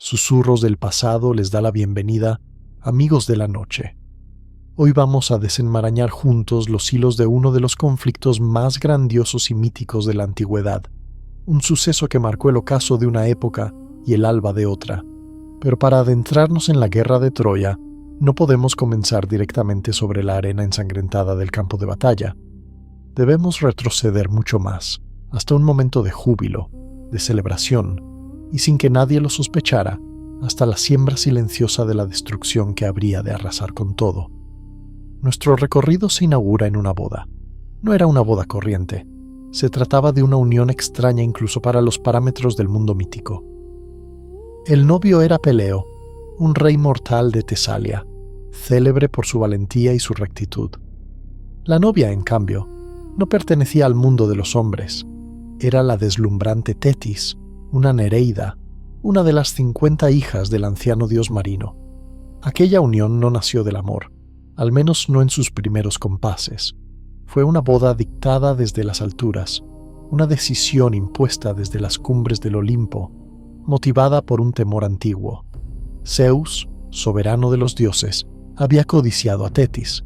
Susurros del pasado les da la bienvenida, amigos de la noche. Hoy vamos a desenmarañar juntos los hilos de uno de los conflictos más grandiosos y míticos de la antigüedad, un suceso que marcó el ocaso de una época y el alba de otra. Pero para adentrarnos en la guerra de Troya, no podemos comenzar directamente sobre la arena ensangrentada del campo de batalla. Debemos retroceder mucho más, hasta un momento de júbilo, de celebración, y sin que nadie lo sospechara, hasta la siembra silenciosa de la destrucción que habría de arrasar con todo. Nuestro recorrido se inaugura en una boda. No era una boda corriente. Se trataba de una unión extraña incluso para los parámetros del mundo mítico. El novio era Peleo, un rey mortal de Tesalia, célebre por su valentía y su rectitud. La novia, en cambio, no pertenecía al mundo de los hombres. Era la deslumbrante Tetis, una Nereida, una de las 50 hijas del anciano dios marino. Aquella unión no nació del amor, al menos no en sus primeros compases. Fue una boda dictada desde las alturas, una decisión impuesta desde las cumbres del Olimpo, motivada por un temor antiguo. Zeus, soberano de los dioses, había codiciado a Tetis,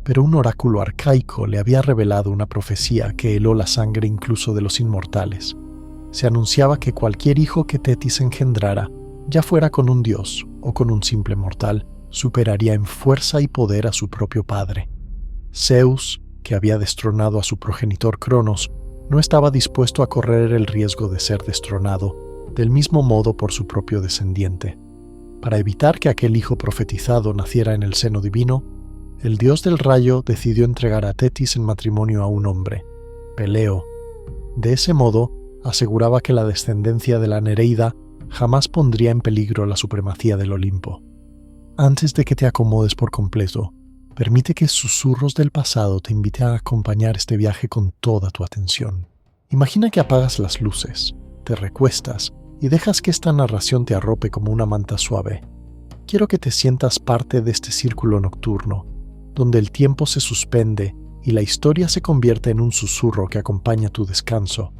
pero un oráculo arcaico le había revelado una profecía que heló la sangre incluso de los inmortales. Se anunciaba que cualquier hijo que Tetis engendrara, ya fuera con un dios o con un simple mortal, superaría en fuerza y poder a su propio padre. Zeus, que había destronado a su progenitor Cronos, no estaba dispuesto a correr el riesgo de ser destronado, del mismo modo por su propio descendiente. Para evitar que aquel hijo profetizado naciera en el seno divino, el dios del rayo decidió entregar a Tetis en matrimonio a un hombre, Peleo. De ese modo, aseguraba que la descendencia de la Nereida jamás pondría en peligro la supremacía del Olimpo. Antes de que te acomodes por completo, permite que susurros del pasado te inviten a acompañar este viaje con toda tu atención. Imagina que apagas las luces, te recuestas y dejas que esta narración te arrope como una manta suave. Quiero que te sientas parte de este círculo nocturno, donde el tiempo se suspende y la historia se convierte en un susurro que acompaña tu descanso,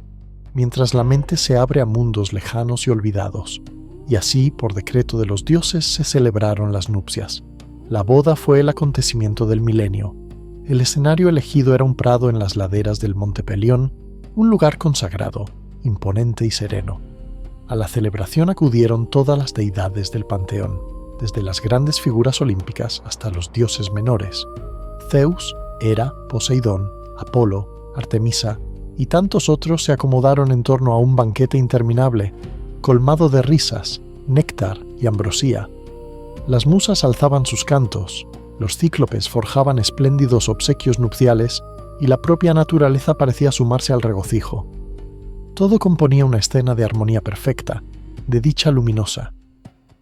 mientras la mente se abre a mundos lejanos y olvidados. Y así, por decreto de los dioses, se celebraron las nupcias. La boda fue el acontecimiento del milenio. El escenario elegido era un prado en las laderas del Monte Pelión, un lugar consagrado, imponente y sereno. A la celebración acudieron todas las deidades del panteón, desde las grandes figuras olímpicas hasta los dioses menores. Zeus, Hera, Poseidón, Apolo, Artemisa y tantos otros se acomodaron en torno a un banquete interminable, colmado de risas, néctar y ambrosía. Las musas alzaban sus cantos, los cíclopes forjaban espléndidos obsequios nupciales y la propia naturaleza parecía sumarse al regocijo. Todo componía una escena de armonía perfecta, de dicha luminosa.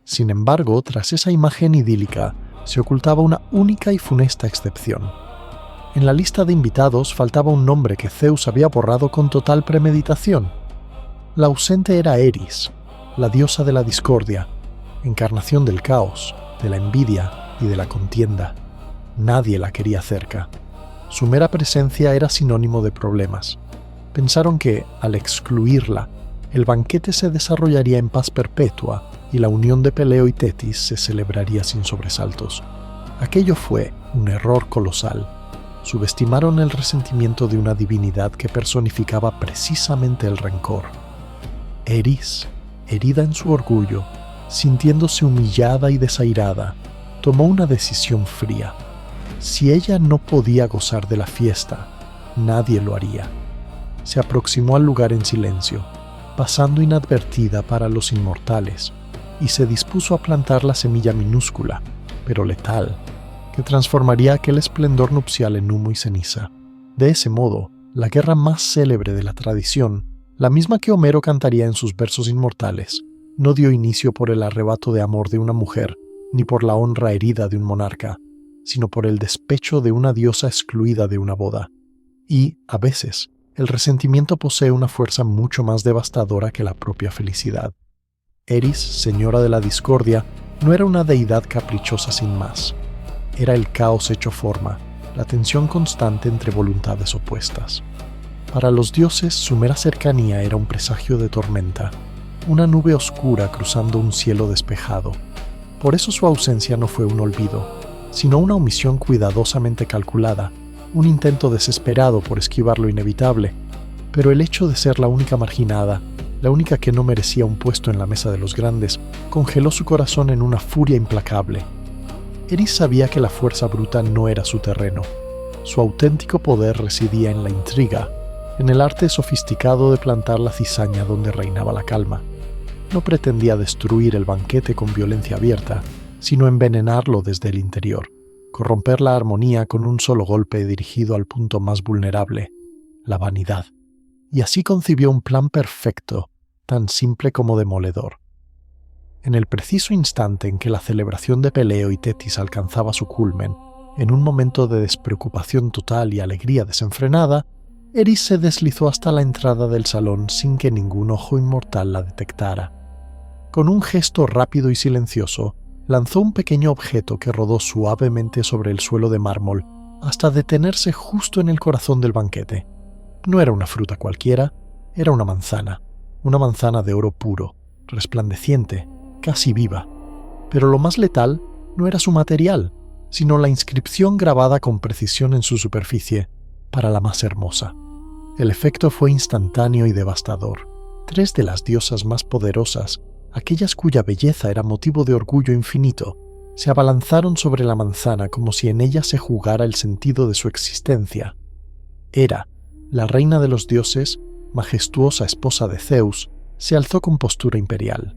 Sin embargo, tras esa imagen idílica, se ocultaba una única y funesta excepción. En la lista de invitados faltaba un nombre que Zeus había borrado con total premeditación. La ausente era Eris, la diosa de la discordia, encarnación del caos, de la envidia y de la contienda. Nadie la quería cerca. Su mera presencia era sinónimo de problemas. Pensaron que, al excluirla, el banquete se desarrollaría en paz perpetua y la unión de Peleo y Tetis se celebraría sin sobresaltos. Aquello fue un error colosal. Subestimaron el resentimiento de una divinidad que personificaba precisamente el rencor. Eris, herida en su orgullo, sintiéndose humillada y desairada, tomó una decisión fría. Si ella no podía gozar de la fiesta, nadie lo haría. Se aproximó al lugar en silencio, pasando inadvertida para los inmortales, y se dispuso a plantar la semilla minúscula, pero letal, que transformaría aquel esplendor nupcial en humo y ceniza. De ese modo, la guerra más célebre de la tradición, la misma que Homero cantaría en sus versos inmortales, no dio inicio por el arrebato de amor de una mujer, ni por la honra herida de un monarca, sino por el despecho de una diosa excluida de una boda. Y, a veces, el resentimiento posee una fuerza mucho más devastadora que la propia felicidad. Eris, señora de la discordia, no era una deidad caprichosa sin más. Era el caos hecho forma, la tensión constante entre voluntades opuestas. Para los dioses, su mera cercanía era un presagio de tormenta, una nube oscura cruzando un cielo despejado. Por eso su ausencia no fue un olvido, sino una omisión cuidadosamente calculada, un intento desesperado por esquivar lo inevitable. Pero el hecho de ser la única marginada, la única que no merecía un puesto en la mesa de los grandes, congeló su corazón en una furia implacable. Eris sabía que la fuerza bruta no era su terreno. Su auténtico poder residía en la intriga, en el arte sofisticado de plantar la cizaña donde reinaba la calma. No pretendía destruir el banquete con violencia abierta, sino envenenarlo desde el interior, corromper la armonía con un solo golpe dirigido al punto más vulnerable, la vanidad. Y así concibió un plan perfecto, tan simple como demoledor. En el preciso instante en que la celebración de Peleo y Tetis alcanzaba su culmen, en un momento de despreocupación total y alegría desenfrenada, Eris se deslizó hasta la entrada del salón sin que ningún ojo inmortal la detectara. Con un gesto rápido y silencioso, lanzó un pequeño objeto que rodó suavemente sobre el suelo de mármol hasta detenerse justo en el corazón del banquete. No era una fruta cualquiera, era una manzana de oro puro, resplandeciente, casi viva. Pero lo más letal no era su material, sino la inscripción grabada con precisión en su superficie, para la más hermosa. El efecto fue instantáneo y devastador. 3 de las diosas más poderosas, aquellas cuya belleza era motivo de orgullo infinito, se abalanzaron sobre la manzana como si en ella se jugara el sentido de su existencia. Hera, la reina de los dioses, majestuosa esposa de Zeus, se alzó con postura imperial.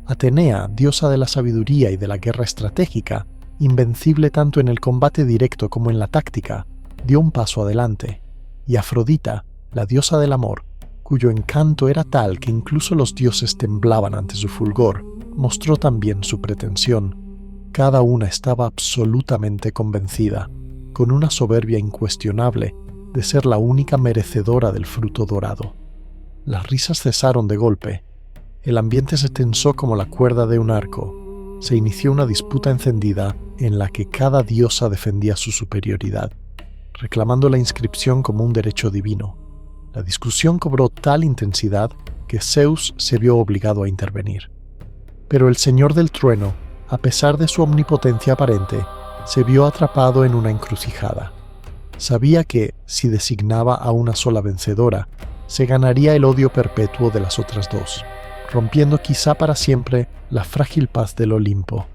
Atenea, diosa de la sabiduría y de la guerra estratégica, invencible tanto en el combate directo como en la táctica, dio un paso adelante, y Afrodita, la diosa del amor, cuyo encanto era tal que incluso los dioses temblaban ante su fulgor, mostró también su pretensión. Cada una estaba absolutamente convencida, con una soberbia incuestionable, de ser la única merecedora del fruto dorado. Las risas cesaron de golpe. El ambiente se tensó como la cuerda de un arco. Se inició una disputa encendida en la que cada diosa defendía su superioridad, reclamando la inscripción como un derecho divino. La discusión cobró tal intensidad que Zeus se vio obligado a intervenir. Pero el señor del trueno, a pesar de su omnipotencia aparente, se vio atrapado en una encrucijada. Sabía que, si designaba a una sola vencedora, se ganaría el odio perpetuo de las otras dos, rompiendo quizá para siempre la frágil paz del Olimpo.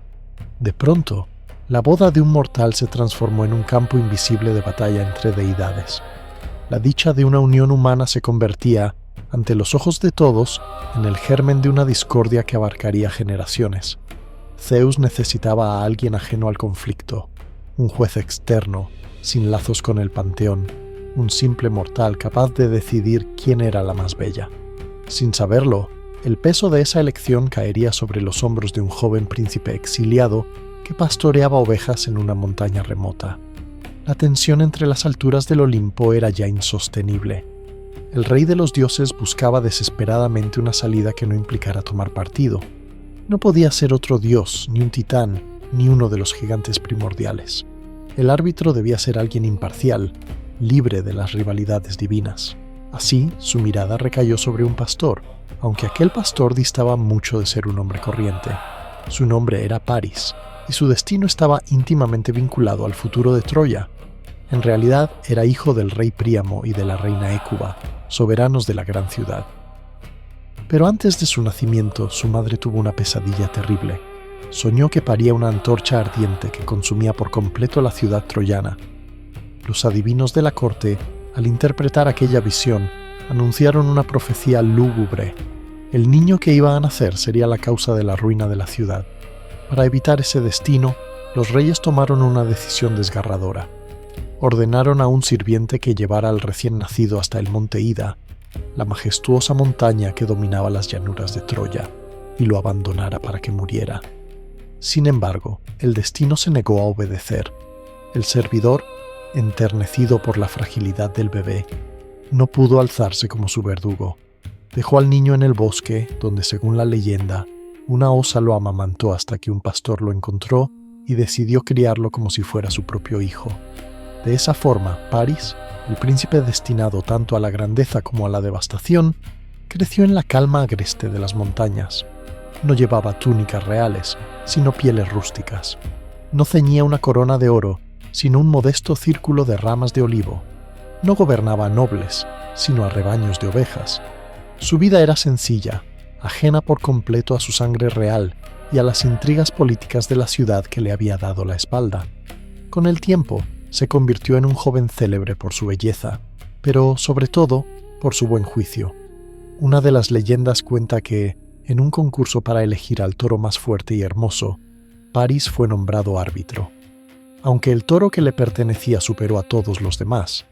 De pronto, la boda de un mortal se transformó en un campo invisible de batalla entre deidades. La dicha de una unión humana se convertía, ante los ojos de todos, en el germen de una discordia que abarcaría generaciones. Zeus necesitaba a alguien ajeno al conflicto, un juez externo, sin lazos con el panteón, un simple mortal capaz de decidir quién era la más bella. Sin saberlo, el peso de esa elección caería sobre los hombros de un joven príncipe exiliado que pastoreaba ovejas en una montaña remota. La tensión entre las alturas del Olimpo era ya insostenible. El rey de los dioses buscaba desesperadamente una salida que no implicara tomar partido. No podía ser otro dios, ni un titán, ni uno de los gigantes primordiales. El árbitro debía ser alguien imparcial, libre de las rivalidades divinas. Así, su mirada recayó sobre un pastor, aunque aquel pastor distaba mucho de ser un hombre corriente. Su nombre era Paris, y su destino estaba íntimamente vinculado al futuro de Troya. En realidad, era hijo del rey Príamo y de la reina Hécuba, soberanos de la gran ciudad. Pero antes de su nacimiento, su madre tuvo una pesadilla terrible. Soñó que paría una antorcha ardiente que consumía por completo la ciudad troyana. Los adivinos de la corte, al interpretar aquella visión, anunciaron una profecía lúgubre. El niño que iba a nacer sería la causa de la ruina de la ciudad. Para evitar ese destino, los reyes tomaron una decisión desgarradora. Ordenaron a un sirviente que llevara al recién nacido hasta el monte Ida, la majestuosa montaña que dominaba las llanuras de Troya, y lo abandonara para que muriera. Sin embargo, el destino se negó a obedecer. El servidor, enternecido por la fragilidad del bebé, no pudo alzarse como su verdugo. Dejó al niño en el bosque, donde, según la leyenda, una osa lo amamantó hasta que un pastor lo encontró y decidió criarlo como si fuera su propio hijo. De esa forma, Paris, el príncipe destinado tanto a la grandeza como a la devastación, Creció en la calma agreste de las montañas. No llevaba túnicas reales, sino pieles rústicas. No ceñía una corona de oro, sino un modesto círculo de ramas de olivo. No gobernaba a nobles, sino a rebaños de ovejas. Su vida era sencilla, ajena por completo a su sangre real y a las intrigas políticas de la ciudad que le había dado la espalda. Con el tiempo, se convirtió en un joven célebre por su belleza, pero sobre todo por su buen juicio. Una de las leyendas cuenta que, en un concurso para elegir al toro más fuerte y hermoso, Paris fue nombrado árbitro. Aunque el toro que le pertenecía superó a todos los demás,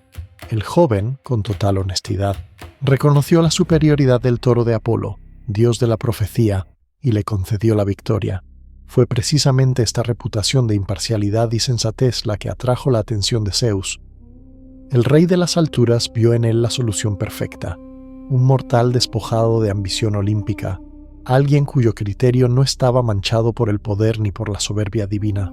el joven, con total honestidad, reconoció la superioridad del toro de Apolo, dios de la profecía, y le concedió la victoria. Fue precisamente esta reputación de imparcialidad y sensatez la que atrajo la atención de Zeus. El rey de las alturas vio en él la solución perfecta, un mortal despojado de ambición olímpica, alguien cuyo criterio no estaba manchado por el poder ni por la soberbia divina.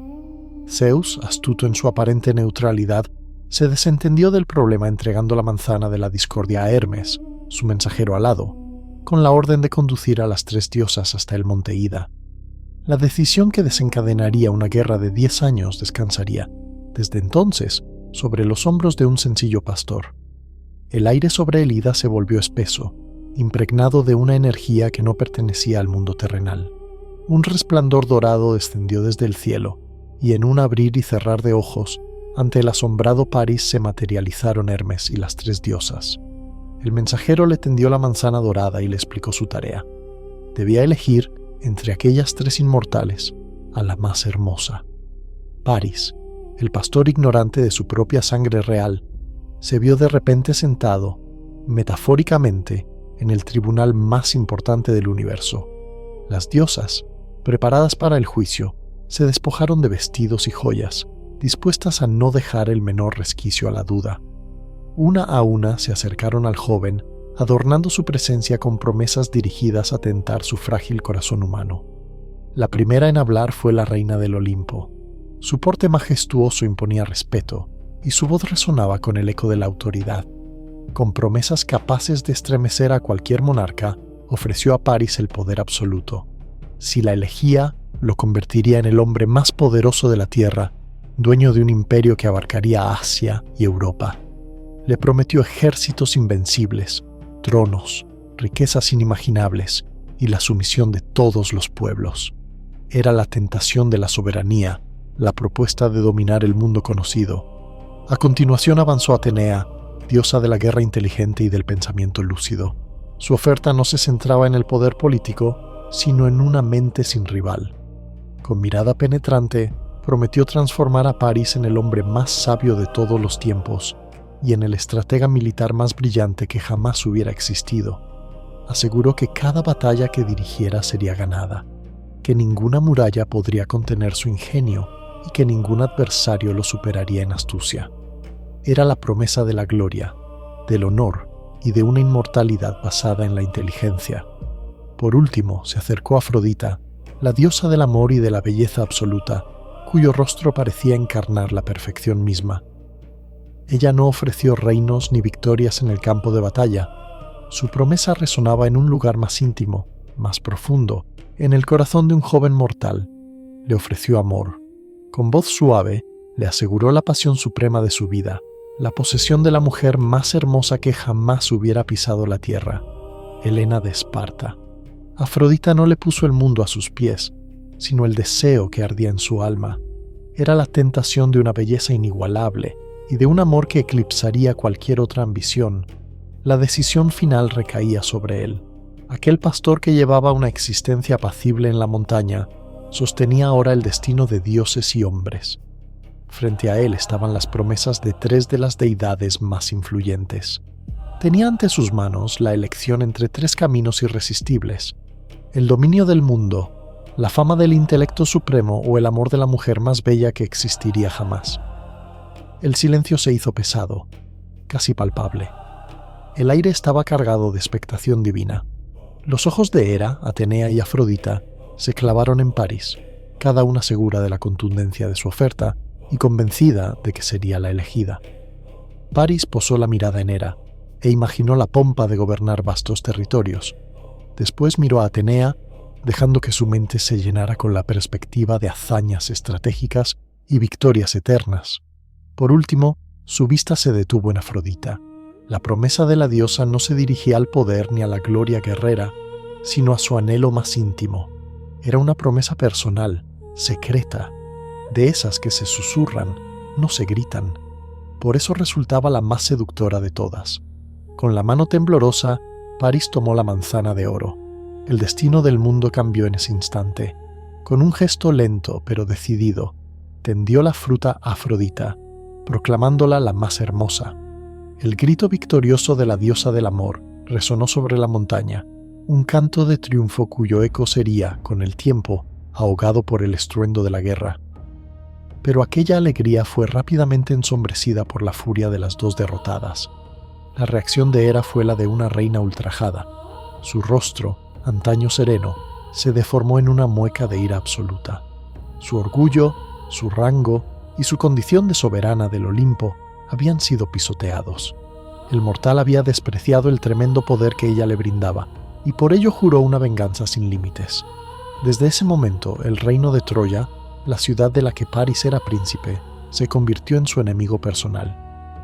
Zeus, astuto en su aparente neutralidad, se desentendió del problema entregando la manzana de la discordia a Hermes, su mensajero alado, con la orden de conducir a las 3 diosas hasta el monte Ida. La decisión que desencadenaría una guerra de 10 años descansaría, desde entonces, sobre los hombros de un sencillo pastor. El aire sobre el Ida se volvió espeso, impregnado de una energía que no pertenecía al mundo terrenal. Un resplandor dorado descendió desde el cielo, y en un abrir y cerrar de ojos, ante el asombrado Paris se materializaron Hermes y las 3 diosas. El mensajero le tendió la manzana dorada y le explicó su tarea. Debía elegir, entre aquellas 3 inmortales, a la más hermosa. Paris, el pastor ignorante de su propia sangre real, se vio de repente sentado, metafóricamente, en el tribunal más importante del universo. Las diosas, preparadas para el juicio, se despojaron de vestidos y joyas, dispuestas a no dejar el menor resquicio a la duda. Una a una se acercaron al joven, adornando su presencia con promesas dirigidas a tentar su frágil corazón humano. La primera en hablar fue la reina del Olimpo. Su porte majestuoso imponía respeto, y su voz resonaba con el eco de la autoridad. Con promesas capaces de estremecer a cualquier monarca, ofreció a Paris el poder absoluto. Si la elegía, lo convertiría en el hombre más poderoso de la tierra, dueño de un imperio que abarcaría Asia y Europa. Le prometió ejércitos invencibles, tronos, riquezas inimaginables y la sumisión de todos los pueblos. Era la tentación de la soberanía, la propuesta de dominar el mundo conocido. A continuación avanzó Atenea, diosa de la guerra inteligente y del pensamiento lúcido. Su oferta no se centraba en el poder político, sino en una mente sin rival. Con mirada penetrante, prometió transformar a Paris en el hombre más sabio de todos los tiempos y en el estratega militar más brillante que jamás hubiera existido. Aseguró que cada batalla que dirigiera sería ganada, que ninguna muralla podría contener su ingenio y que ningún adversario lo superaría en astucia. Era la promesa de la gloria, del honor y de una inmortalidad basada en la inteligencia. Por último, se acercó a Afrodita, la diosa del amor y de la belleza absoluta, cuyo rostro parecía encarnar la perfección misma. Ella no ofreció reinos ni victorias en el campo de batalla. Su promesa resonaba en un lugar más íntimo, más profundo, en el corazón de un joven mortal. Le ofreció amor. Con voz suave, le aseguró la pasión suprema de su vida, la posesión de la mujer más hermosa que jamás hubiera pisado la tierra, Helena de Esparta. Afrodita no le puso el mundo a sus pies, sino el deseo que ardía en su alma. Era la tentación de una belleza inigualable y de un amor que eclipsaría cualquier otra ambición. La decisión final recaía sobre él. Aquel pastor que llevaba una existencia apacible en la montaña sostenía ahora el destino de dioses y hombres. Frente a él estaban las promesas de 3 de las deidades más influyentes. Tenía ante sus manos la elección entre 3 caminos irresistibles: el dominio del mundo, la fama del intelecto supremo o el amor de la mujer más bella que existiría jamás. El silencio se hizo pesado, casi palpable. El aire estaba cargado de expectación divina. Los ojos de Hera, Atenea y Afrodita se clavaron en Paris, cada una segura de la contundencia de su oferta y convencida de que sería la elegida. Paris posó la mirada en Hera, e imaginó la pompa de gobernar vastos territorios. Después miró a Atenea, dejando que su mente se llenara con la perspectiva de hazañas estratégicas y victorias eternas. Por último, su vista se detuvo en Afrodita. La promesa de la diosa no se dirigía al poder ni a la gloria guerrera, sino a su anhelo más íntimo. Era una promesa personal, secreta, de esas que se susurran, no se gritan. Por eso resultaba la más seductora de todas. Con la mano temblorosa, Paris tomó la manzana de oro. El destino del mundo cambió en ese instante. Con un gesto lento pero decidido, tendió la fruta a Afrodita, proclamándola la más hermosa. El grito victorioso de la diosa del amor resonó sobre la montaña, un canto de triunfo cuyo eco sería, con el tiempo, ahogado por el estruendo de la guerra. Pero aquella alegría fue rápidamente ensombrecida por la furia de las dos derrotadas. La reacción de Hera fue la de una reina ultrajada. Su rostro, antaño sereno, se deformó en una mueca de ira absoluta. Su orgullo, su rango y su condición de soberana del Olimpo habían sido pisoteados. El mortal había despreciado el tremendo poder que ella le brindaba, y por ello juró una venganza sin límites. Desde ese momento, el reino de Troya, la ciudad de la que Paris era príncipe, se convirtió en su enemigo personal.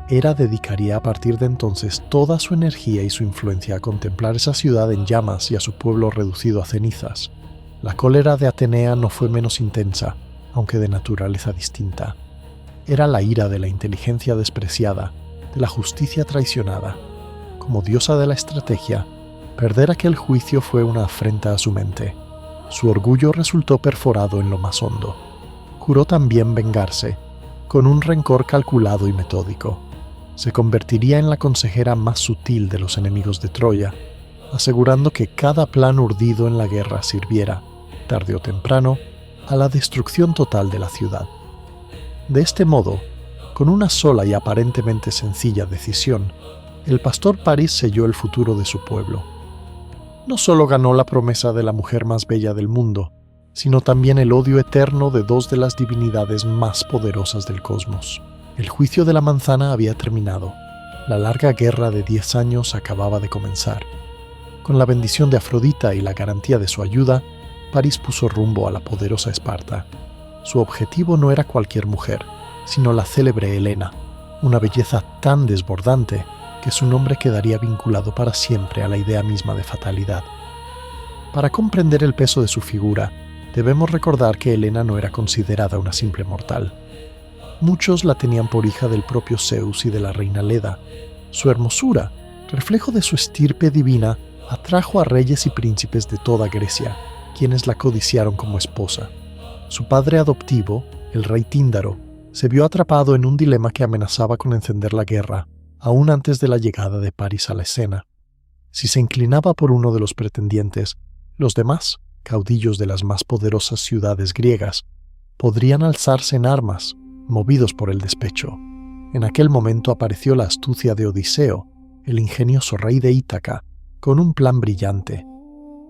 Hera dedicaría a partir de entonces toda su energía y su influencia a contemplar esa ciudad en llamas y a su pueblo reducido a cenizas. La cólera de Atenea no fue menos intensa, aunque de naturaleza distinta. Era la ira de la inteligencia despreciada, de la justicia traicionada. Como diosa de la estrategia, perder aquel juicio fue una afrenta a su mente. Su orgullo resultó perforado en lo más hondo. Juró también vengarse, con un rencor calculado y metódico. Se convertiría en la consejera más sutil de los enemigos de Troya, asegurando que cada plan urdido en la guerra sirviera, tarde o temprano, a la destrucción total de la ciudad. De este modo, con una sola y aparentemente sencilla decisión, el pastor Paris selló el futuro de su pueblo. No solo ganó la promesa de la mujer más bella del mundo, sino también el odio eterno de dos de las divinidades más poderosas del cosmos. El juicio de la manzana había terminado. La larga guerra de 10 años acababa de comenzar. Con la bendición de Afrodita y la garantía de su ayuda, Paris puso rumbo a la poderosa Esparta. Su objetivo no era cualquier mujer, sino la célebre Helena, una belleza tan desbordante que su nombre quedaría vinculado para siempre a la idea misma de fatalidad. Para comprender el peso de su figura, debemos recordar que Helena no era considerada una simple mortal. Muchos la tenían por hija del propio Zeus y de la reina Leda. Su hermosura, reflejo de su estirpe divina, atrajo a reyes y príncipes de toda Grecia, quienes la codiciaron como esposa. Su padre adoptivo, el rey Tíndaro, se vio atrapado en un dilema que amenazaba con encender la guerra, aún antes de la llegada de Paris a la escena. Si se inclinaba por uno de los pretendientes, los demás, caudillos de las más poderosas ciudades griegas, podrían alzarse en armas, movidos por el despecho. En aquel momento apareció la astucia de Odiseo, el ingenioso rey de Ítaca, con un plan brillante.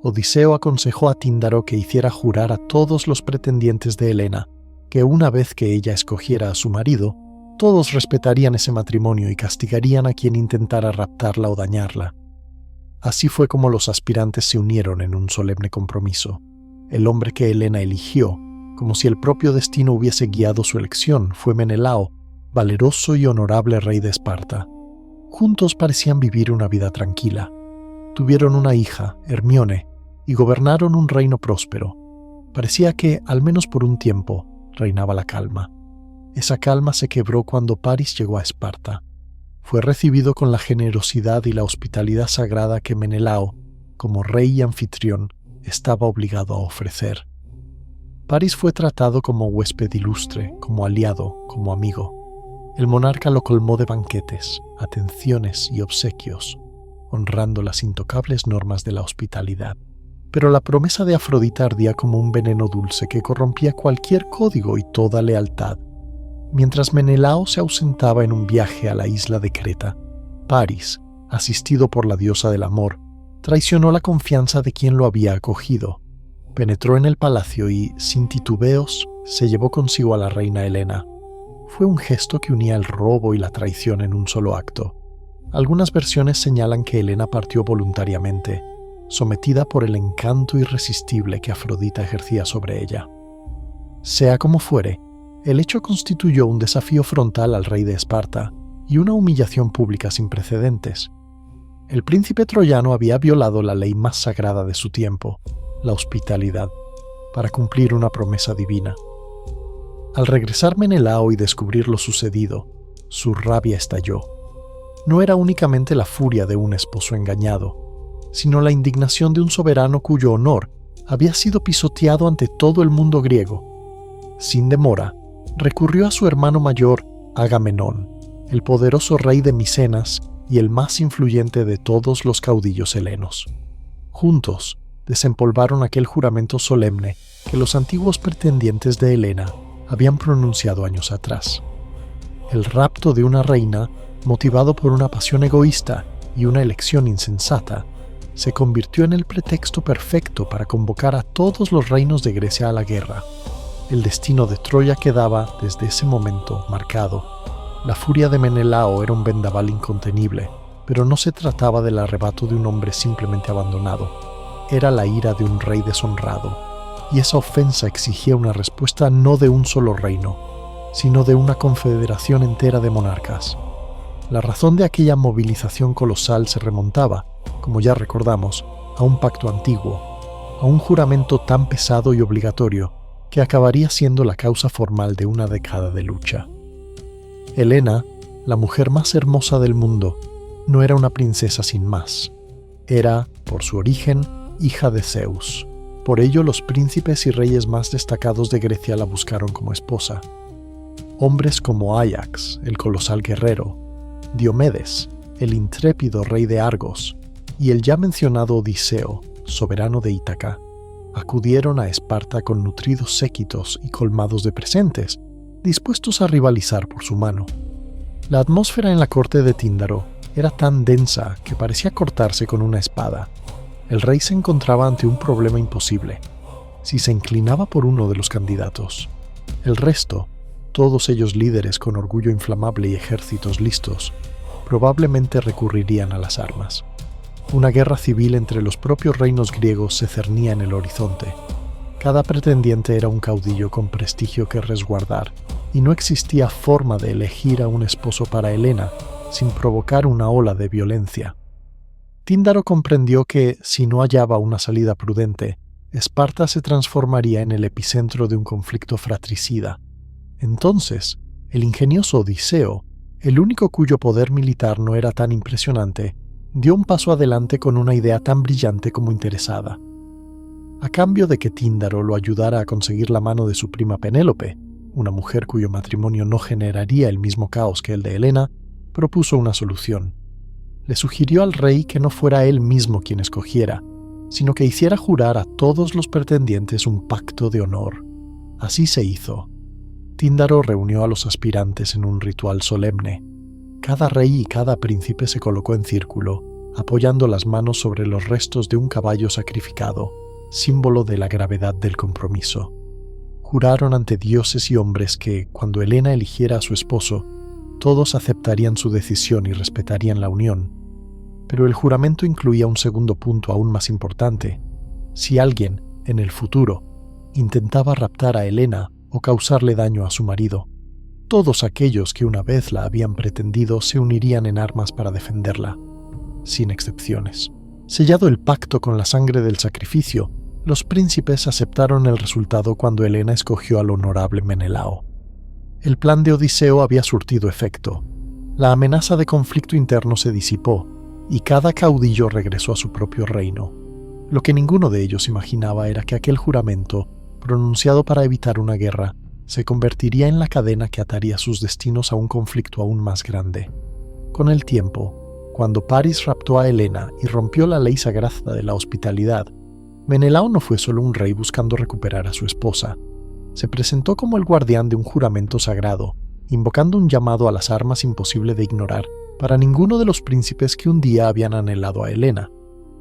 Odiseo aconsejó a Tíndaro que hiciera jurar a todos los pretendientes de Helena que una vez que ella escogiera a su marido, todos respetarían ese matrimonio y castigarían a quien intentara raptarla o dañarla. Así fue como los aspirantes se unieron en un solemne compromiso. El hombre que Helena eligió, como si el propio destino hubiese guiado su elección, fue Menelao, valeroso y honorable rey de Esparta. Juntos parecían vivir una vida tranquila. Tuvieron una hija, Hermione, y gobernaron un reino próspero. Parecía que, al menos por un tiempo, reinaba la calma. Esa calma se quebró cuando Paris llegó a Esparta. Fue recibido con la generosidad y la hospitalidad sagrada que Menelao, como rey y anfitrión, estaba obligado a ofrecer. Paris fue tratado como huésped ilustre, como aliado, como amigo. El monarca lo colmó de banquetes, atenciones y obsequios, honrando las intocables normas de la hospitalidad. Pero la promesa de Afrodita ardía como un veneno dulce que corrompía cualquier código y toda lealtad. Mientras Menelao se ausentaba en un viaje a la isla de Creta, Paris, asistido por la diosa del amor, traicionó la confianza de quien lo había acogido. Penetró en el palacio y, sin titubeos, se llevó consigo a la reina Helena. Fue un gesto que unía el robo y la traición en un solo acto. Algunas versiones señalan que Helena partió voluntariamente, sometida por el encanto irresistible que Afrodita ejercía sobre ella. Sea como fuere, el hecho constituyó un desafío frontal al rey de Esparta y una humillación pública sin precedentes. El príncipe troyano había violado la ley más sagrada de su tiempo, la hospitalidad, para cumplir una promesa divina. Al regresar Menelao y descubrir lo sucedido, su rabia estalló. No era únicamente la furia de un esposo engañado, sino la indignación de un soberano cuyo honor había sido pisoteado ante todo el mundo griego. Sin demora, recurrió a su hermano mayor, Agamenón, el poderoso rey de Micenas y el más influyente de todos los caudillos helenos. Juntos, desempolvaron aquel juramento solemne que los antiguos pretendientes de Helena habían pronunciado años atrás. El rapto de una reina, motivado por una pasión egoísta y una elección insensata, se convirtió en el pretexto perfecto para convocar a todos los reinos de Grecia a la guerra. El destino de Troya quedaba, desde ese momento, marcado. La furia de Menelao era un vendaval incontenible, pero no se trataba del arrebato de un hombre simplemente abandonado. Era la ira de un rey deshonrado, y esa ofensa exigía una respuesta no de un solo reino, sino de una confederación entera de monarcas. La razón de aquella movilización colosal se remontaba, como ya recordamos, a un pacto antiguo, a un juramento tan pesado y obligatorio que acabaría siendo la causa formal de una década de lucha. Helena, la mujer más hermosa del mundo, no era una princesa sin más. Era, por su origen, hija de Zeus. Por ello, los príncipes y reyes más destacados de Grecia la buscaron como esposa. Hombres como Áyax, el colosal guerrero, Diomedes, el intrépido rey de Argos, y el ya mencionado Odiseo, soberano de Ítaca, acudieron a Esparta con nutridos séquitos y colmados de presentes, dispuestos a rivalizar por su mano. La atmósfera en la corte de Tíndaro era tan densa que parecía cortarse con una espada. El rey se encontraba ante un problema imposible. Si se inclinaba por uno de los candidatos, el resto, todos ellos líderes con orgullo inflamable y ejércitos listos, probablemente recurrirían a las armas. Una guerra civil entre los propios reinos griegos se cernía en el horizonte. Cada pretendiente era un caudillo con prestigio que resguardar, y no existía forma de elegir a un esposo para Helena sin provocar una ola de violencia. Tíndaro comprendió que, si no hallaba una salida prudente, Esparta se transformaría en el epicentro de un conflicto fratricida. Entonces, el ingenioso Odiseo, el único cuyo poder militar no era tan impresionante, dio un paso adelante con una idea tan brillante como interesada. A cambio de que Tíndaro lo ayudara a conseguir la mano de su prima Penélope, una mujer cuyo matrimonio no generaría el mismo caos que el de Helena, propuso una solución. Le sugirió al rey que no fuera él mismo quien escogiera, sino que hiciera jurar a todos los pretendientes un pacto de honor. Así se hizo. Tíndaro reunió a los aspirantes en un ritual solemne. Cada rey y cada príncipe se colocó en círculo, apoyando las manos sobre los restos de un caballo sacrificado, símbolo de la gravedad del compromiso. Juraron ante dioses y hombres que, cuando Helena eligiera a su esposo, todos aceptarían su decisión y respetarían la unión. Pero el juramento incluía un segundo punto aún más importante. Si alguien, en el futuro, intentaba raptar a Helena o causarle daño a su marido, todos aquellos que una vez la habían pretendido se unirían en armas para defenderla, sin excepciones. Sellado el pacto con la sangre del sacrificio, los príncipes aceptaron el resultado cuando Helena escogió al honorable Menelao. El plan de Odiseo había surtido efecto. La amenaza de conflicto interno se disipó, y cada caudillo regresó a su propio reino. Lo que ninguno de ellos imaginaba era que aquel juramento, pronunciado para evitar una guerra, se convertiría en la cadena que ataría sus destinos a un conflicto aún más grande. Con el tiempo, cuando Paris raptó a Helena y rompió la ley sagrada de la hospitalidad, Menelao no fue solo un rey buscando recuperar a su esposa. Se presentó como el guardián de un juramento sagrado, invocando un llamado a las armas imposible de ignorar para ninguno de los príncipes que un día habían anhelado a Helena.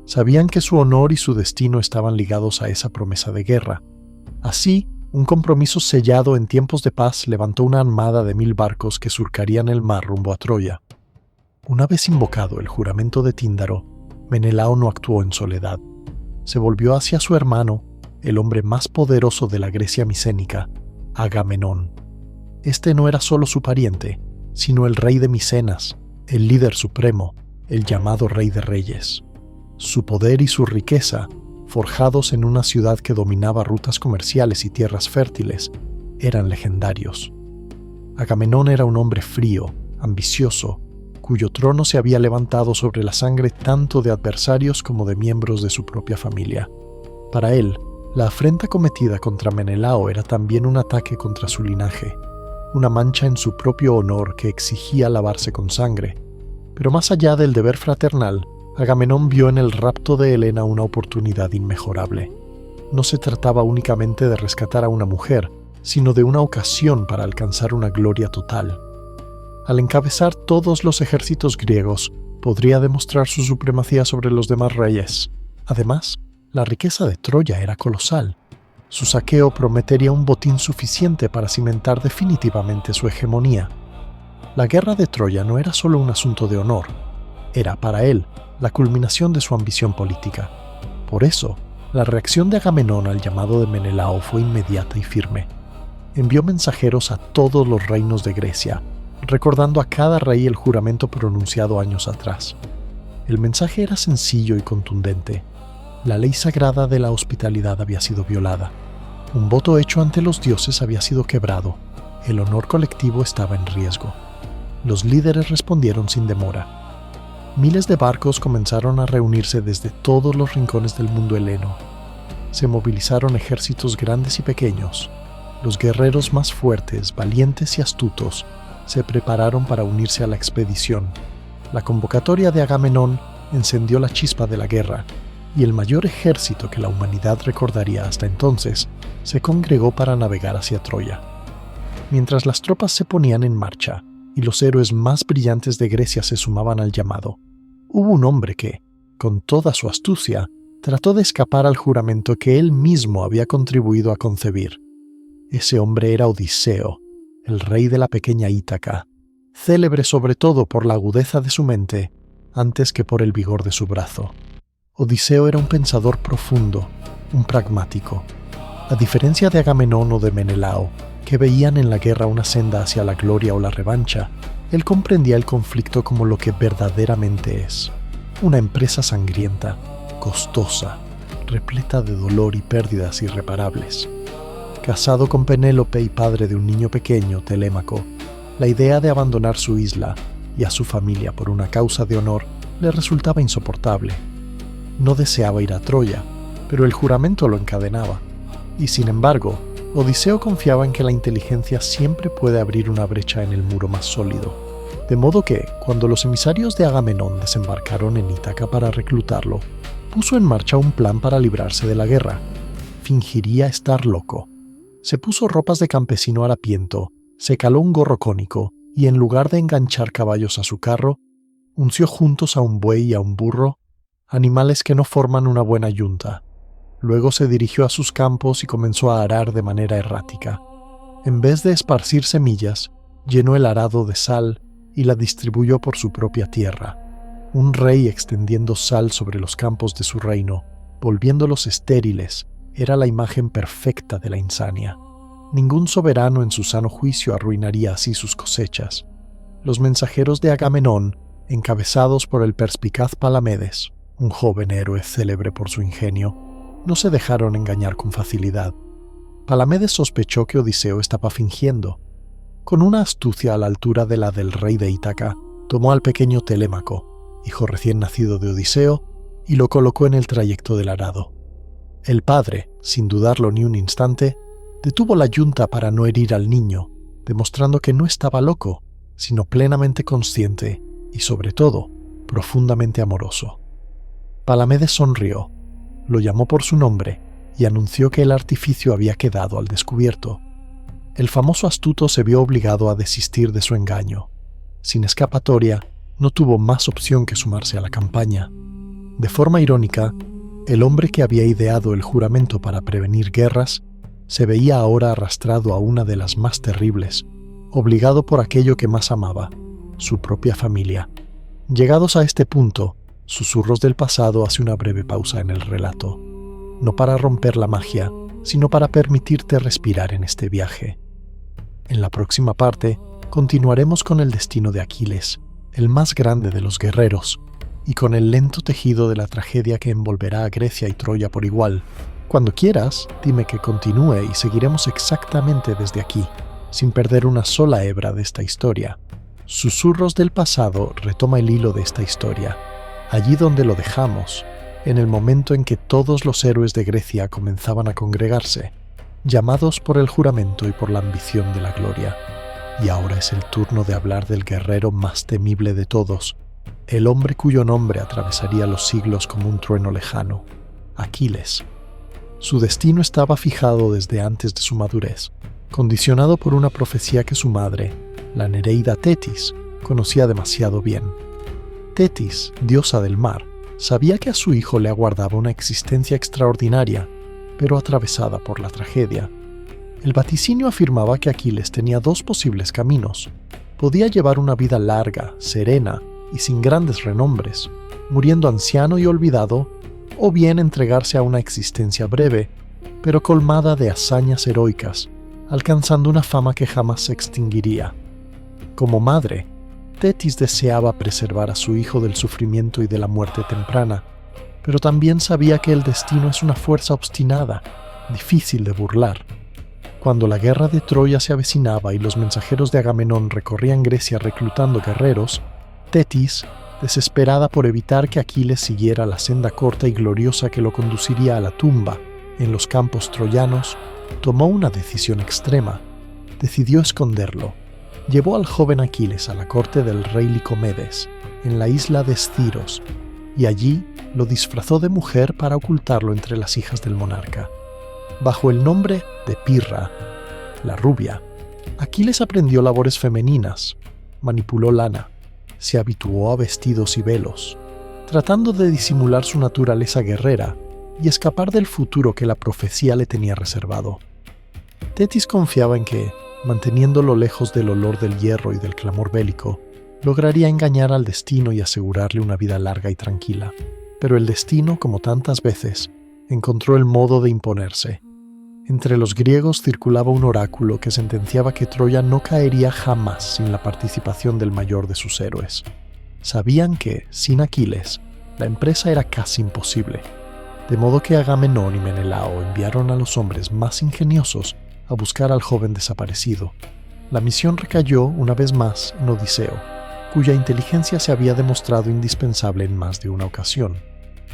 Sabían que su honor y su destino estaban ligados a esa promesa de guerra. Así, un compromiso sellado en tiempos de paz levantó una armada de 1000 barcos que surcarían el mar rumbo a Troya. Una vez invocado el juramento de Tíndaro, Menelao no actuó en soledad. Se volvió hacia su hermano, el hombre más poderoso de la Grecia micénica, Agamenón. Este no era solo su pariente, sino el rey de Micenas, el líder supremo, el llamado Rey de Reyes. Su poder y su riqueza, forjados en una ciudad que dominaba rutas comerciales y tierras fértiles, eran legendarios. Agamenón era un hombre frío, ambicioso, cuyo trono se había levantado sobre la sangre tanto de adversarios como de miembros de su propia familia. Para él, la afrenta cometida contra Menelao era también un ataque contra su linaje, una mancha en su propio honor que exigía lavarse con sangre. Pero más allá del deber fraternal, Agamenón vio en el rapto de Helena una oportunidad inmejorable. No se trataba únicamente de rescatar a una mujer, sino de una ocasión para alcanzar una gloria total. Al encabezar todos los ejércitos griegos, podría demostrar su supremacía sobre los demás reyes. Además, la riqueza de Troya era colosal. Su saqueo prometería un botín suficiente para cimentar definitivamente su hegemonía. La guerra de Troya no era solo un asunto de honor, era para él la culminación de su ambición política. Por eso, la reacción de Agamenón al llamado de Menelao fue inmediata y firme. Envió mensajeros a todos los reinos de Grecia, recordando a cada rey el juramento pronunciado años atrás. El mensaje era sencillo y contundente. La ley sagrada de la hospitalidad había sido violada. Un voto hecho ante los dioses había sido quebrado. El honor colectivo estaba en riesgo. Los líderes respondieron sin demora. Miles de barcos comenzaron a reunirse desde todos los rincones del mundo heleno. Se movilizaron ejércitos grandes y pequeños. Los guerreros más fuertes, valientes y astutos se prepararon para unirse a la expedición. La convocatoria de Agamenón encendió la chispa de la guerra, y el mayor ejército que la humanidad recordaría hasta entonces se congregó para navegar hacia Troya. Mientras las tropas se ponían en marcha y los héroes más brillantes de Grecia se sumaban al llamado, hubo un hombre que, con toda su astucia, trató de escapar al juramento que él mismo había contribuido a concebir. Ese hombre era Odiseo, el rey de la pequeña Ítaca, célebre sobre todo por la agudeza de su mente antes que por el vigor de su brazo. Odiseo era un pensador profundo, un pragmático. A diferencia de Agamenón o de Menelao, que veían en la guerra una senda hacia la gloria o la revancha, él comprendía el conflicto como lo que verdaderamente es: una empresa sangrienta, costosa, repleta de dolor y pérdidas irreparables. Casado con Penélope y padre de un niño pequeño, Telémaco, la idea de abandonar su isla y a su familia por una causa de honor le resultaba insoportable. No deseaba ir a Troya, pero el juramento lo encadenaba. Y sin embargo, Odiseo confiaba en que la inteligencia siempre puede abrir una brecha en el muro más sólido. De modo que, cuando los emisarios de Agamenón desembarcaron en Ítaca para reclutarlo, puso en marcha un plan para librarse de la guerra. Fingiría estar loco. Se puso ropas de campesino harapiento, se caló un gorro cónico y en lugar de enganchar caballos a su carro, unció juntos a un buey y a un burro, animales que no forman una buena yunta. Luego se dirigió a sus campos y comenzó a arar de manera errática. En vez de esparcir semillas, llenó el arado de sal y la distribuyó por su propia tierra. Un rey extendiendo sal sobre los campos de su reino, volviéndolos estériles, era la imagen perfecta de la insania. Ningún soberano en su sano juicio arruinaría así sus cosechas. Los mensajeros de Agamenón, encabezados por el perspicaz Palamedes, un joven héroe célebre por su ingenio, no se dejaron engañar con facilidad. Palamedes sospechó que Odiseo estaba fingiendo. Con una astucia a la altura de la del rey de Ítaca, tomó al pequeño Telémaco, hijo recién nacido de Odiseo, y lo colocó en el trayecto del arado. El padre, sin dudarlo ni un instante, detuvo la yunta para no herir al niño, demostrando que no estaba loco, sino plenamente consciente y, sobre todo, profundamente amoroso. Palamedes sonrió, lo llamó por su nombre y anunció que el artificio había quedado al descubierto. El famoso astuto se vio obligado a desistir de su engaño. Sin escapatoria, no tuvo más opción que sumarse a la campaña. De forma irónica, el hombre que había ideado el juramento para prevenir guerras se veía ahora arrastrado a una de las más terribles, obligado por aquello que más amaba, su propia familia. Llegados a este punto, Susurros del Pasado hace una breve pausa en el relato, no para romper la magia, sino para permitirte respirar en este viaje. En la próxima parte, continuaremos con el destino de Aquiles, el más grande de los guerreros, y con el lento tejido de la tragedia que envolverá a Grecia y Troya por igual. Cuando quieras, dime que continúe y seguiremos exactamente desde aquí, sin perder una sola hebra de esta historia. Susurros del Pasado retoma el hilo de esta historia, allí donde lo dejamos, en el momento en que todos los héroes de Grecia comenzaban a congregarse, llamados por el juramento y por la ambición de la gloria. Y ahora es el turno de hablar del guerrero más temible de todos, el hombre cuyo nombre atravesaría los siglos como un trueno lejano, Aquiles. Su destino estaba fijado desde antes de su madurez, condicionado por una profecía que su madre, la Nereida Tetis, conocía demasiado bien. Tetis, diosa del mar, sabía que a su hijo le aguardaba una existencia extraordinaria, pero atravesada por la tragedia. El vaticinio afirmaba que Aquiles tenía dos posibles caminos. Podía llevar una vida larga, serena y sin grandes renombres, muriendo anciano y olvidado, o bien entregarse a una existencia breve, pero colmada de hazañas heroicas, alcanzando una fama que jamás se extinguiría. Como madre, Tetis deseaba preservar a su hijo del sufrimiento y de la muerte temprana, pero también sabía que el destino es una fuerza obstinada, difícil de burlar. Cuando la guerra de Troya se avecinaba y los mensajeros de Agamenón recorrían Grecia reclutando guerreros, Tetis, desesperada por evitar que Aquiles siguiera la senda corta y gloriosa que lo conduciría a la tumba en los campos troyanos, tomó una decisión extrema. Decidió esconderlo. Llevó al joven Aquiles a la corte del rey Licomedes, en la isla de Esciros, y allí lo disfrazó de mujer para ocultarlo entre las hijas del monarca. Bajo el nombre de Pirra, la rubia, Aquiles aprendió labores femeninas, manipuló lana, se habituó a vestidos y velos, tratando de disimular su naturaleza guerrera y escapar del futuro que la profecía le tenía reservado. Tetis confiaba en que, manteniéndolo lejos del olor del hierro y del clamor bélico, lograría engañar al destino y asegurarle una vida larga y tranquila. Pero el destino, como tantas veces, encontró el modo de imponerse. Entre los griegos circulaba un oráculo que sentenciaba que Troya no caería jamás sin la participación del mayor de sus héroes. Sabían que, sin Aquiles, la empresa era casi imposible, de modo que Agamenón y Menelao enviaron a los hombres más ingeniosos a buscar al joven desaparecido. La misión recayó, una vez más, en Odiseo, cuya inteligencia se había demostrado indispensable en más de una ocasión.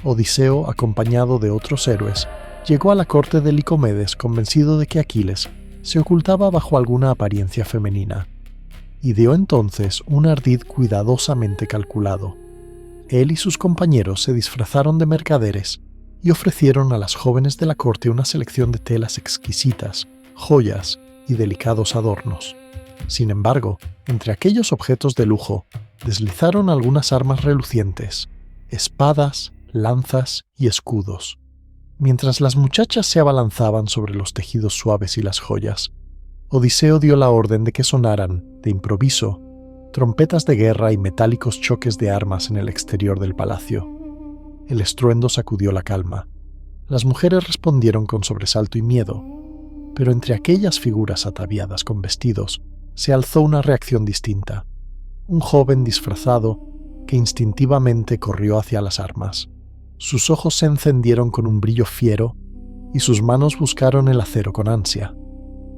Odiseo, acompañado de otros héroes, llegó a la corte de Licomedes convencido de que Aquiles se ocultaba bajo alguna apariencia femenina. Ideó entonces un ardid cuidadosamente calculado. Él y sus compañeros se disfrazaron de mercaderes y ofrecieron a las jóvenes de la corte una selección de telas exquisitas, joyas y delicados adornos. Sin embargo, entre aquellos objetos de lujo, deslizaron algunas armas relucientes, espadas, lanzas y escudos. Mientras las muchachas se abalanzaban sobre los tejidos suaves y las joyas, Odiseo dio la orden de que sonaran, de improviso, trompetas de guerra y metálicos choques de armas en el exterior del palacio. El estruendo sacudió la calma. Las mujeres respondieron con sobresalto y miedo, pero entre aquellas figuras ataviadas con vestidos se alzó una reacción distinta. Un joven disfrazado que instintivamente corrió hacia las armas. Sus ojos se encendieron con un brillo fiero y sus manos buscaron el acero con ansia.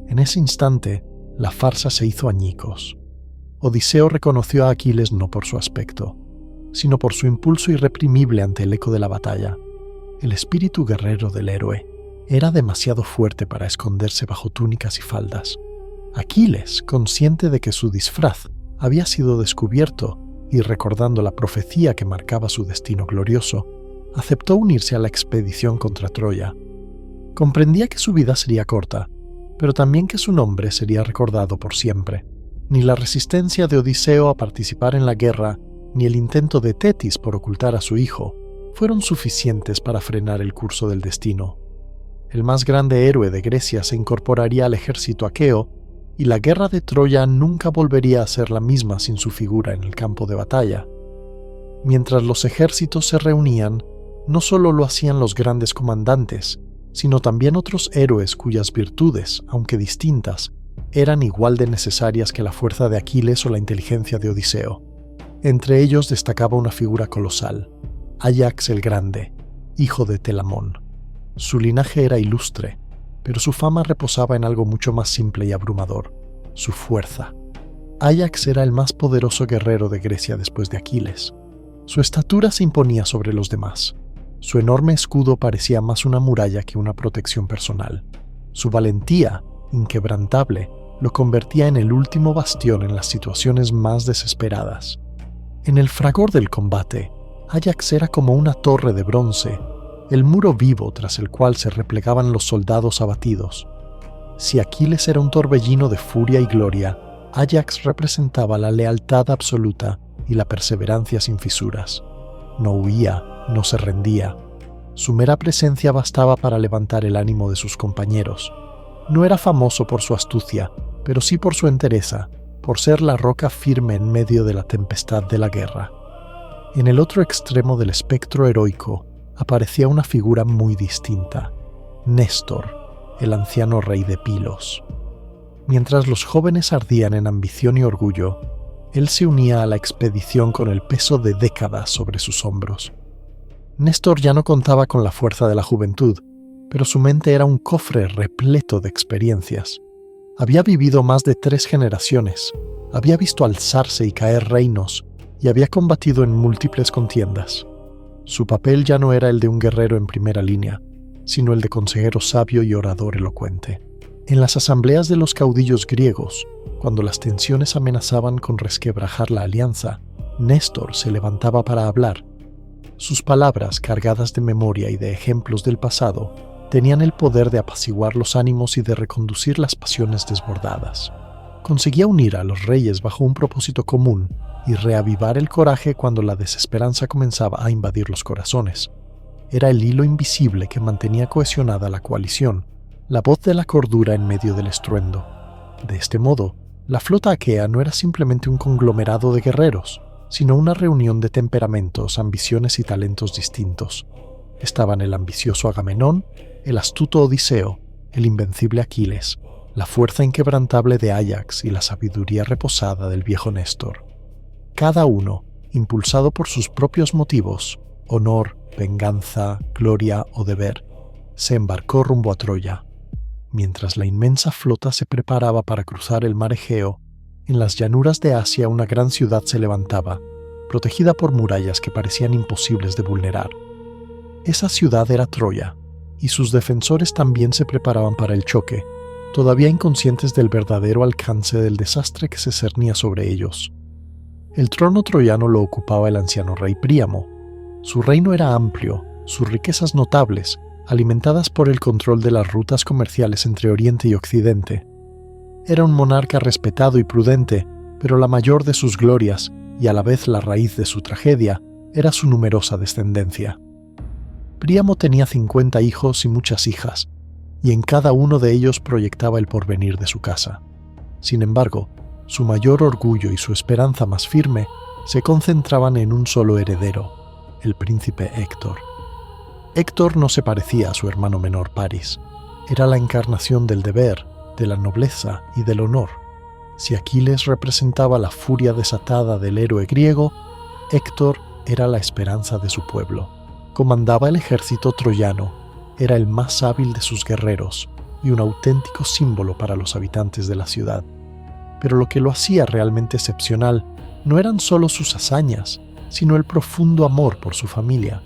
En ese instante, la farsa se hizo añicos. Odiseo reconoció a Aquiles no por su aspecto, sino por su impulso irreprimible ante el eco de la batalla. El espíritu guerrero del héroe era demasiado fuerte para esconderse bajo túnicas y faldas. Aquiles, consciente de que su disfraz había sido descubierto y recordando la profecía que marcaba su destino glorioso, aceptó unirse a la expedición contra Troya. Comprendía que su vida sería corta, pero también que su nombre sería recordado por siempre. Ni la resistencia de Odiseo a participar en la guerra, ni el intento de Tetis por ocultar a su hijo, fueron suficientes para frenar el curso del destino. El más grande héroe de Grecia se incorporaría al ejército aqueo, y la guerra de Troya nunca volvería a ser la misma sin su figura en el campo de batalla. Mientras los ejércitos se reunían, no solo lo hacían los grandes comandantes, sino también otros héroes cuyas virtudes, aunque distintas, eran igual de necesarias que la fuerza de Aquiles o la inteligencia de Odiseo. Entre ellos destacaba una figura colosal, Áyax el Grande, hijo de Telamón. Su linaje era ilustre, pero su fama reposaba en algo mucho más simple y abrumador, su fuerza. Áyax era el más poderoso guerrero de Grecia después de Aquiles. Su estatura se imponía sobre los demás. Su enorme escudo parecía más una muralla que una protección personal. Su valentía, inquebrantable, lo convertía en el último bastión en las situaciones más desesperadas. En el fragor del combate, Áyax era como una torre de bronce, el muro vivo tras el cual se replegaban los soldados abatidos. Si Aquiles era un torbellino de furia y gloria, Áyax representaba la lealtad absoluta y la perseverancia sin fisuras. No huía, no se rendía. Su mera presencia bastaba para levantar el ánimo de sus compañeros. No era famoso por su astucia, pero sí por su entereza, por ser la roca firme en medio de la tempestad de la guerra. En el otro extremo del espectro heroico aparecía una figura muy distinta, Néstor, el anciano rey de Pilos. Mientras los jóvenes ardían en ambición y orgullo, él se unía a la expedición con el peso de décadas sobre sus hombros. Néstor ya no contaba con la fuerza de la juventud, pero su mente era un cofre repleto de experiencias. Había vivido más de 3 generaciones, había visto alzarse y caer reinos, y había combatido en múltiples contiendas. Su papel ya no era el de un guerrero en primera línea, sino el de consejero sabio y orador elocuente. En las asambleas de los caudillos griegos, cuando las tensiones amenazaban con resquebrajar la alianza, Néstor se levantaba para hablar. Sus palabras, cargadas de memoria y de ejemplos del pasado, tenían el poder de apaciguar los ánimos y de reconducir las pasiones desbordadas. Conseguía unir a los reyes bajo un propósito común y reavivar el coraje cuando la desesperanza comenzaba a invadir los corazones. Era el hilo invisible que mantenía cohesionada la coalición, la voz de la cordura en medio del estruendo. De este modo, la flota aquea no era simplemente un conglomerado de guerreros, sino una reunión de temperamentos, ambiciones y talentos distintos. Estaban el ambicioso Agamenón, el astuto Odiseo, el invencible Aquiles, la fuerza inquebrantable de Áyax y la sabiduría reposada del viejo Néstor. Cada uno, impulsado por sus propios motivos, honor, venganza, gloria o deber, se embarcó rumbo a Troya. Mientras la inmensa flota se preparaba para cruzar el mar Egeo, en las llanuras de Asia una gran ciudad se levantaba, protegida por murallas que parecían imposibles de vulnerar. Esa ciudad era Troya, y sus defensores también se preparaban para el choque, todavía inconscientes del verdadero alcance del desastre que se cernía sobre ellos. El trono troyano lo ocupaba el anciano rey Príamo. Su reino era amplio, sus riquezas notables, alimentadas por el control de las rutas comerciales entre Oriente y Occidente. Era un monarca respetado y prudente, pero la mayor de sus glorias, y a la vez la raíz de su tragedia, era su numerosa descendencia. Príamo tenía 50 hijos y muchas hijas, y en cada uno de ellos proyectaba el porvenir de su casa. Sin embargo, su mayor orgullo y su esperanza más firme se concentraban en un solo heredero, el príncipe Héctor. Héctor no se parecía a su hermano menor Paris. Era la encarnación del deber, de la nobleza y del honor. Si Aquiles representaba la furia desatada del héroe griego, Héctor era la esperanza de su pueblo. Comandaba el ejército troyano, era el más hábil de sus guerreros y un auténtico símbolo para los habitantes de la ciudad. Pero lo que lo hacía realmente excepcional no eran solo sus hazañas, sino el profundo amor por su familia.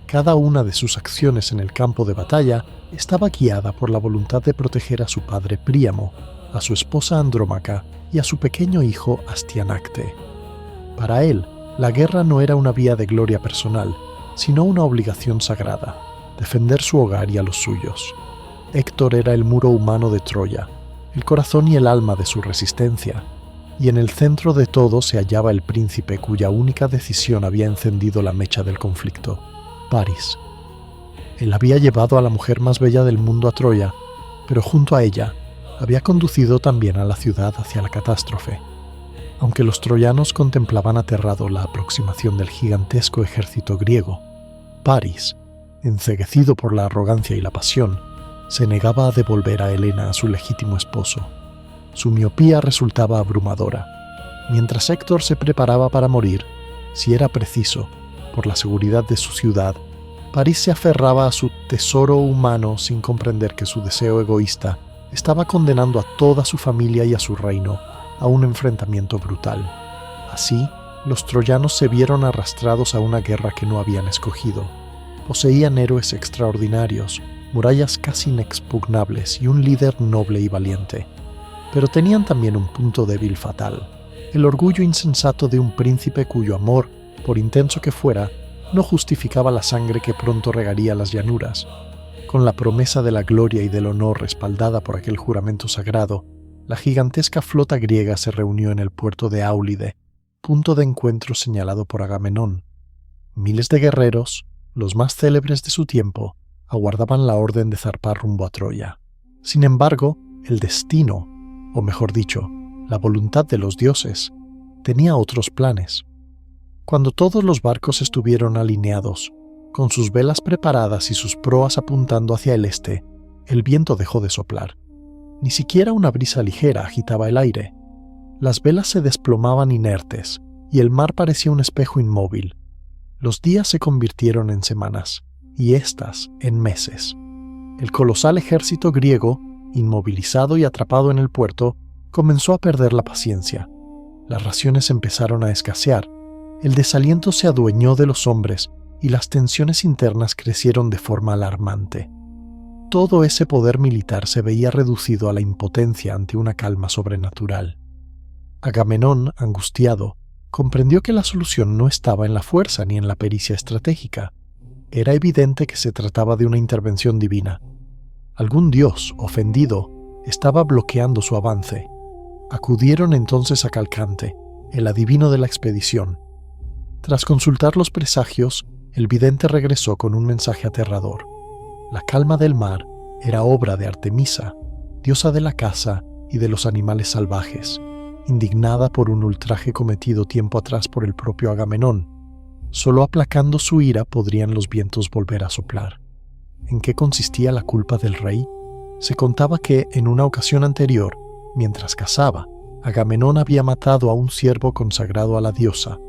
Cada una de sus acciones en el campo de batalla estaba guiada por la voluntad de proteger a su padre Príamo, a su esposa Andrómaca y a su pequeño hijo Astianacte. Para él, la guerra no era una vía de gloria personal, sino una obligación sagrada, defender su hogar y a los suyos. Héctor era el muro humano de Troya, el corazón y el alma de su resistencia, y en el centro de todo se hallaba el príncipe cuya única decisión había encendido la mecha del conflicto, Paris. Él había llevado a la mujer más bella del mundo a Troya, pero junto a ella había conducido también a la ciudad hacia la catástrofe. Aunque los troyanos contemplaban aterrados la aproximación del gigantesco ejército griego, París, enceguecido por la arrogancia y la pasión, se negaba a devolver a Helena a su legítimo esposo. Su miopía resultaba abrumadora. Mientras Héctor se preparaba para morir, si era preciso, por la seguridad de su ciudad, París se aferraba a su tesoro humano sin comprender que su deseo egoísta estaba condenando a toda su familia y a su reino a un enfrentamiento brutal. Así, los troyanos se vieron arrastrados a una guerra que no habían escogido. Poseían héroes extraordinarios, murallas casi inexpugnables y un líder noble y valiente. Pero tenían también un punto débil fatal: el orgullo insensato de un príncipe cuyo amor, por intenso que fuera, no justificaba la sangre que pronto regaría las llanuras. Con la promesa de la gloria y del honor respaldada por aquel juramento sagrado, la gigantesca flota griega se reunió en el puerto de Áulide, punto de encuentro señalado por Agamenón. Miles de guerreros, los más célebres de su tiempo, aguardaban la orden de zarpar rumbo a Troya. Sin embargo, el destino, o mejor dicho, la voluntad de los dioses, tenía otros planes. Cuando todos los barcos estuvieron alineados, con sus velas preparadas y sus proas apuntando hacia el este, el viento dejó de soplar. Ni siquiera una brisa ligera agitaba el aire. Las velas se desplomaban inertes y el mar parecía un espejo inmóvil. Los días se convirtieron en semanas y éstas en meses. El colosal ejército griego, inmovilizado y atrapado en el puerto, comenzó a perder la paciencia. Las raciones empezaron a escasear, el desaliento se adueñó de los hombres y las tensiones internas crecieron de forma alarmante. Todo ese poder militar se veía reducido a la impotencia ante una calma sobrenatural. Agamenón, angustiado, comprendió que la solución no estaba en la fuerza ni en la pericia estratégica. Era evidente que se trataba de una intervención divina. Algún dios, ofendido, estaba bloqueando su avance. Acudieron entonces a Calcante, el adivino de la expedición. Tras consultar los presagios, el vidente regresó con un mensaje aterrador. La calma del mar era obra de Artemisa, diosa de la caza y de los animales salvajes, indignada por un ultraje cometido tiempo atrás por el propio Agamenón. Solo aplacando su ira podrían los vientos volver a soplar. ¿En qué consistía la culpa del rey? Se contaba que, en una ocasión anterior, mientras cazaba, Agamenón había matado a un ciervo consagrado a la diosa.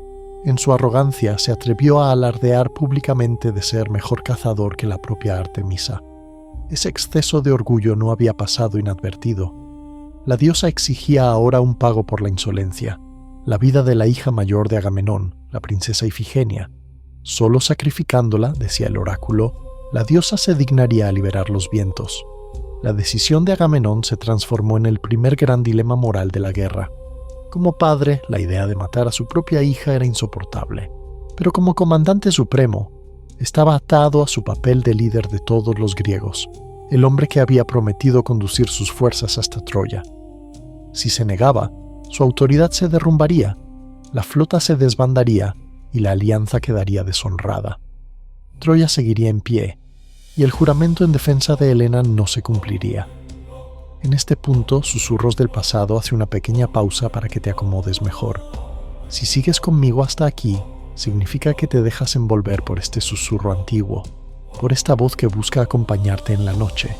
En su arrogancia se atrevió a alardear públicamente de ser mejor cazador que la propia Artemisa. Ese exceso de orgullo no había pasado inadvertido. La diosa exigía ahora un pago por la insolencia, la vida de la hija mayor de Agamenón, la princesa Ifigenia. Solo sacrificándola, decía el oráculo, la diosa se dignaría a liberar los vientos. La decisión de Agamenón se transformó en el primer gran dilema moral de la guerra. Como padre, la idea de matar a su propia hija era insoportable, pero como comandante supremo, estaba atado a su papel de líder de todos los griegos, el hombre que había prometido conducir sus fuerzas hasta Troya. Si se negaba, su autoridad se derrumbaría, la flota se desbandaría y la alianza quedaría deshonrada. Troya seguiría en pie, y el juramento en defensa de Helena no se cumpliría. En este punto, Susurros del Pasado hace una pequeña pausa para que te acomodes mejor. Si sigues conmigo hasta aquí, significa que te dejas envolver por este susurro antiguo, por esta voz que busca acompañarte en la noche.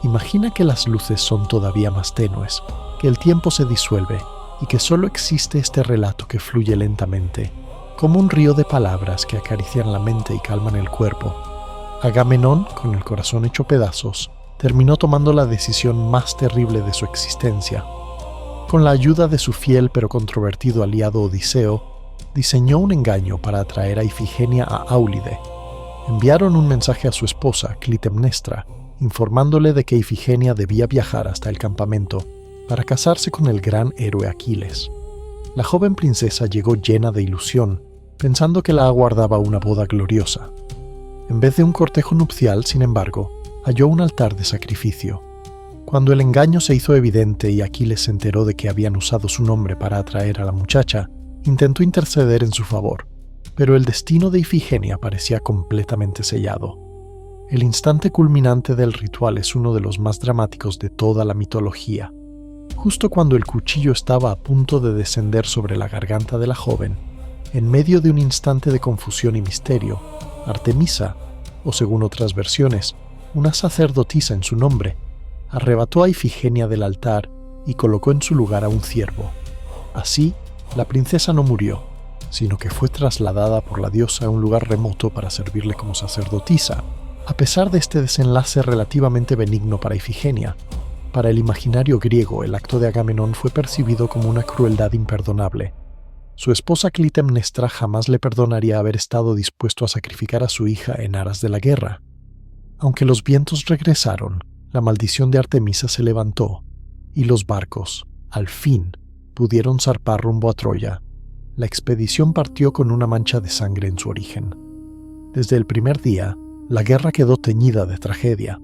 Imagina que las luces son todavía más tenues, que el tiempo se disuelve y que solo existe este relato que fluye lentamente, como un río de palabras que acarician la mente y calman el cuerpo. Agamenón, con el corazón hecho pedazos, terminó tomando la decisión más terrible de su existencia. Con la ayuda de su fiel pero controvertido aliado Odiseo, diseñó un engaño para atraer a Ifigenia a Áulide. Enviaron un mensaje a su esposa, Clitemnestra, informándole de que Ifigenia debía viajar hasta el campamento para casarse con el gran héroe Aquiles. La joven princesa llegó llena de ilusión, pensando que la aguardaba una boda gloriosa. En vez de un cortejo nupcial, sin embargo, halló un altar de sacrificio. Cuando el engaño se hizo evidente y Aquiles se enteró de que habían usado su nombre para atraer a la muchacha, intentó interceder en su favor, pero el destino de Ifigenia parecía completamente sellado. El instante culminante del ritual es uno de los más dramáticos de toda la mitología. Justo cuando el cuchillo estaba a punto de descender sobre la garganta de la joven, en medio de un instante de confusión y misterio, Artemisa, o según otras versiones, una sacerdotisa en su nombre, arrebató a Ifigenia del altar y colocó en su lugar a un ciervo. Así, la princesa no murió, sino que fue trasladada por la diosa a un lugar remoto para servirle como sacerdotisa. A pesar de este desenlace relativamente benigno para Ifigenia, para el imaginario griego el acto de Agamenón fue percibido como una crueldad imperdonable. Su esposa Clitemnestra jamás le perdonaría haber estado dispuesto a sacrificar a su hija en aras de la guerra. Aunque los vientos regresaron, la maldición de Artemisa se levantó, y los barcos, al fin, pudieron zarpar rumbo a Troya. La expedición partió con una mancha de sangre en su origen. Desde el primer día, la guerra quedó teñida de tragedia.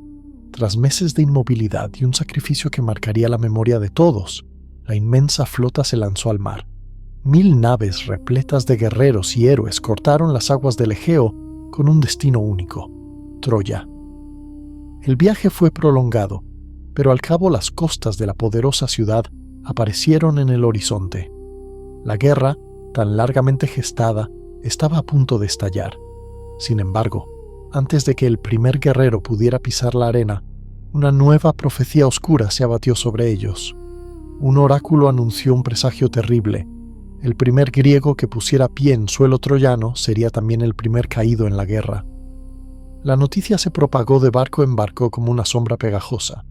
Tras meses de inmovilidad y un sacrificio que marcaría la memoria de todos, la inmensa flota se lanzó al mar. 1000 naves repletas de guerreros y héroes cortaron las aguas del Egeo con un destino único: Troya. El viaje fue prolongado, pero al cabo las costas de la poderosa ciudad aparecieron en el horizonte. La guerra, tan largamente gestada, estaba a punto de estallar. Sin embargo, antes de que el primer guerrero pudiera pisar la arena, una nueva profecía oscura se abatió sobre ellos. Un oráculo anunció un presagio terrible. El primer griego que pusiera pie en suelo troyano sería también el primer caído en la guerra. La noticia se propagó de barco en barco como una sombra pegajosa.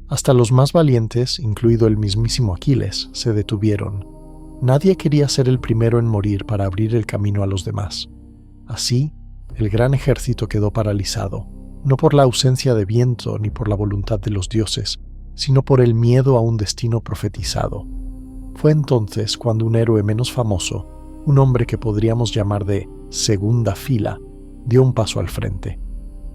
Hasta los más valientes, incluido el mismísimo Aquiles, se detuvieron. Nadie quería ser el primero en morir para abrir el camino a los demás. Así, el gran ejército quedó paralizado, no por la ausencia de viento ni por la voluntad de los dioses, sino por el miedo a un destino profetizado. Fue entonces cuando un héroe menos famoso, un hombre que podríamos llamar de segunda fila, dio un paso al frente.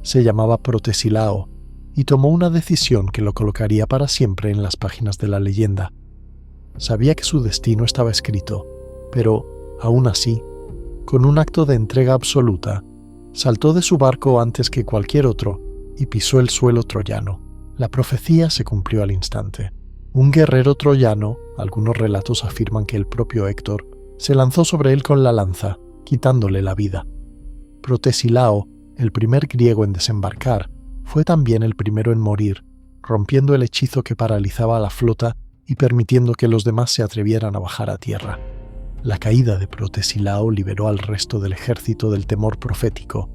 Se llamaba Protesilao y tomó una decisión que lo colocaría para siempre en las páginas de la leyenda. Sabía que su destino estaba escrito, pero, aún así, con un acto de entrega absoluta, saltó de su barco antes que cualquier otro y pisó el suelo troyano. La profecía se cumplió al instante. Un guerrero troyano, algunos relatos afirman que el propio Héctor, se lanzó sobre él con la lanza, quitándole la vida. Protesilao, el primer griego en desembarcar, fue también el primero en morir, rompiendo el hechizo que paralizaba a la flota y permitiendo que los demás se atrevieran a bajar a tierra. La caída de Protesilao liberó al resto del ejército del temor profético.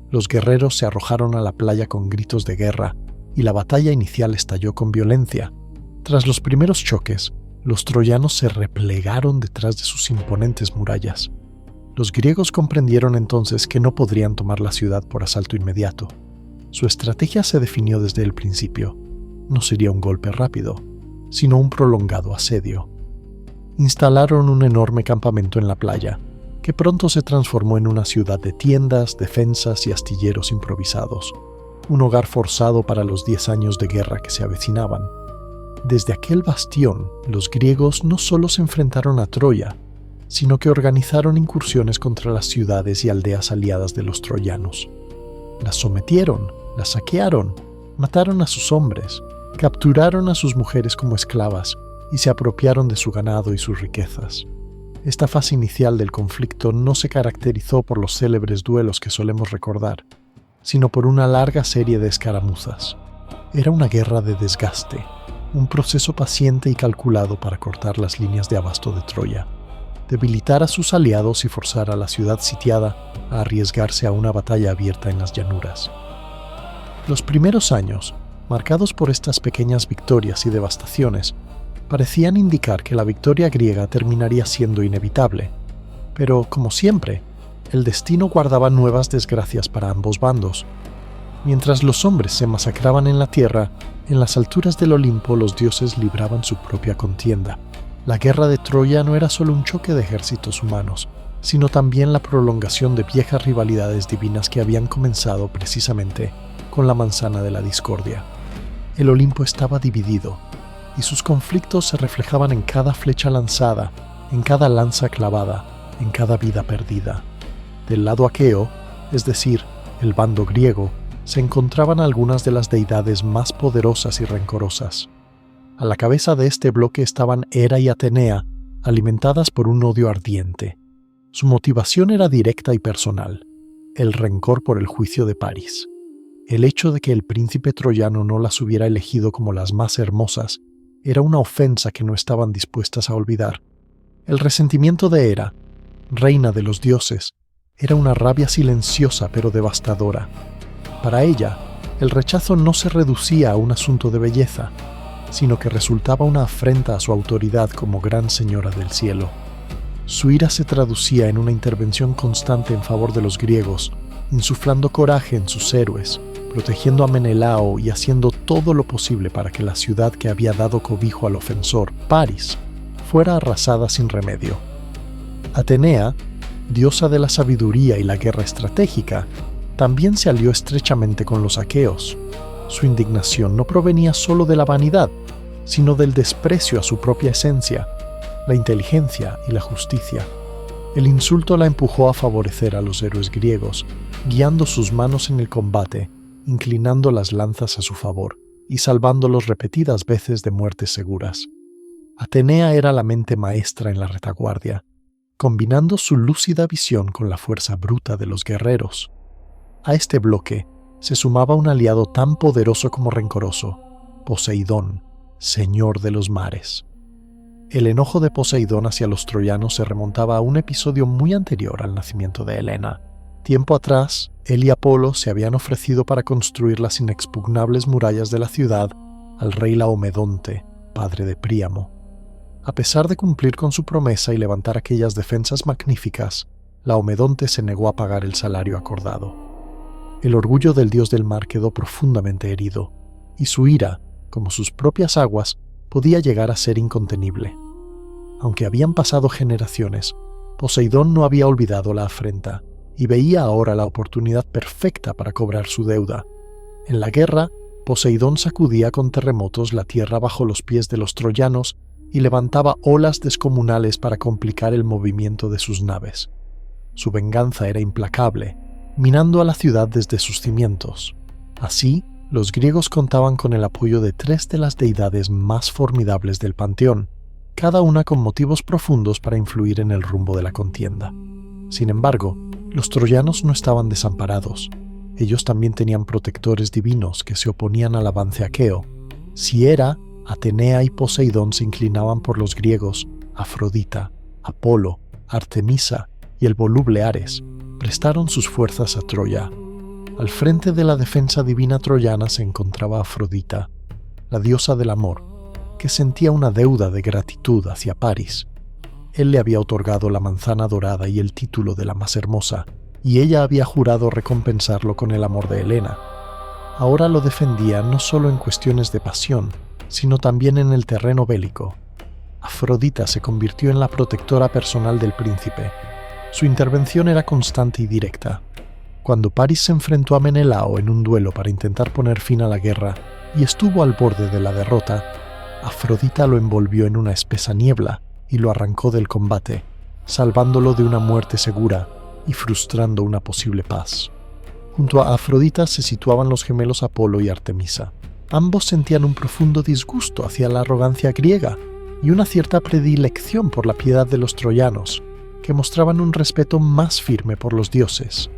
Los guerreros se arrojaron a la playa con gritos de guerra, y la batalla inicial estalló con violencia. Tras los primeros choques, los troyanos se replegaron detrás de sus imponentes murallas. Los griegos comprendieron entonces que no podrían tomar la ciudad por asalto inmediato. Su estrategia se definió desde el principio. No sería un golpe rápido, sino un prolongado asedio. Instalaron un enorme campamento en la playa, que pronto se transformó en una ciudad de tiendas, defensas y astilleros improvisados, un hogar forzado para los 10 años de guerra que se avecinaban. Desde aquel bastión, los griegos no solo se enfrentaron a Troya, sino que organizaron incursiones contra las ciudades y aldeas aliadas de los troyanos. Las sometieron, las saquearon, mataron a sus hombres, capturaron a sus mujeres como esclavas y se apropiaron de su ganado y sus riquezas. Esta fase inicial del conflicto no se caracterizó por los célebres duelos que solemos recordar, sino por una larga serie de escaramuzas. Era una guerra de desgaste, un proceso paciente y calculado para cortar las líneas de abasto de Troya, debilitar a sus aliados y forzar a la ciudad sitiada a arriesgarse a una batalla abierta en las llanuras. Los primeros años, marcados por estas pequeñas victorias y devastaciones, parecían indicar que la victoria griega terminaría siendo inevitable, pero, como siempre, el destino guardaba nuevas desgracias para ambos bandos. Mientras los hombres se masacraban en la tierra, en las alturas del Olimpo los dioses libraban su propia contienda. La guerra de Troya no era solo un choque de ejércitos humanos, sino también la prolongación de viejas rivalidades divinas que habían comenzado precisamente con la manzana de la discordia. El Olimpo estaba dividido, y sus conflictos se reflejaban en cada flecha lanzada, en cada lanza clavada, en cada vida perdida. Del lado aqueo, es decir, el bando griego, se encontraban algunas de las deidades más poderosas y rencorosas. A la cabeza de este bloque estaban Hera y Atenea, alimentadas por un odio ardiente. Su motivación era directa y personal: el rencor por el juicio de Paris. El hecho de que el príncipe troyano no las hubiera elegido como las más hermosas era una ofensa que no estaban dispuestas a olvidar. El resentimiento de Hera, reina de los dioses, era una rabia silenciosa pero devastadora. Para ella, el rechazo no se reducía a un asunto de belleza, sino que resultaba una afrenta a su autoridad como gran señora del cielo. Su ira se traducía en una intervención constante en favor de los griegos, insuflando coraje en sus héroes, protegiendo a Menelao y haciendo todo lo posible para que la ciudad que había dado cobijo al ofensor, Paris, fuera arrasada sin remedio. Atenea, diosa de la sabiduría y la guerra estratégica, también se alió estrechamente con los aqueos. Su indignación no provenía solo de la vanidad, sino del desprecio a su propia esencia, la inteligencia y la justicia. El insulto la empujó a favorecer a los héroes griegos, guiando sus manos en el combate, inclinando las lanzas a su favor y salvándolos repetidas veces de muertes seguras. Atenea era la mente maestra en la retaguardia, combinando su lúcida visión con la fuerza bruta de los guerreros. A este bloque se sumaba un aliado tan poderoso como rencoroso: Poseidón, señor de los mares. El enojo de Poseidón hacia los troyanos se remontaba a un episodio muy anterior al nacimiento de Helena. Tiempo atrás, él y Apolo se habían ofrecido para construir las inexpugnables murallas de la ciudad al rey Laomedonte, padre de Príamo. A pesar de cumplir con su promesa y levantar aquellas defensas magníficas, Laomedonte se negó a pagar el salario acordado. El orgullo del dios del mar quedó profundamente herido, y su ira, como sus propias aguas, podía llegar a ser incontenible. Aunque habían pasado generaciones, Poseidón no había olvidado la afrenta, y veía ahora la oportunidad perfecta para cobrar su deuda. En la guerra, Poseidón sacudía con terremotos la tierra bajo los pies de los troyanos y levantaba olas descomunales para complicar el movimiento de sus naves. Su venganza era implacable, minando a la ciudad desde sus cimientos. Así, los griegos contaban con el apoyo de 3 de las deidades más formidables del panteón, cada una con motivos profundos para influir en el rumbo de la contienda. Sin embargo, los troyanos no estaban desamparados. Ellos también tenían protectores divinos que se oponían al avance aqueo. Si Hera, Atenea y Poseidón se inclinaban por los griegos, Afrodita, Apolo, Artemisa y el voluble Ares prestaron sus fuerzas a Troya. Al frente de la defensa divina troyana se encontraba Afrodita, la diosa del amor, que sentía una deuda de gratitud hacia Paris. Él le había otorgado la manzana dorada y el título de la más hermosa, y ella había jurado recompensarlo con el amor de Helena. Ahora lo defendía no solo en cuestiones de pasión, sino también en el terreno bélico. Afrodita se convirtió en la protectora personal del príncipe. Su intervención era constante y directa. Cuando Paris se enfrentó a Menelao en un duelo para intentar poner fin a la guerra y estuvo al borde de la derrota, Afrodita lo envolvió en una espesa niebla y lo arrancó del combate, salvándolo de una muerte segura y frustrando una posible paz. Junto a Afrodita se situaban los gemelos Apolo y Artemisa. Ambos sentían un profundo disgusto hacia la arrogancia griega y una cierta predilección por la piedad de los troyanos, que mostraban un respeto más firme por los dioses.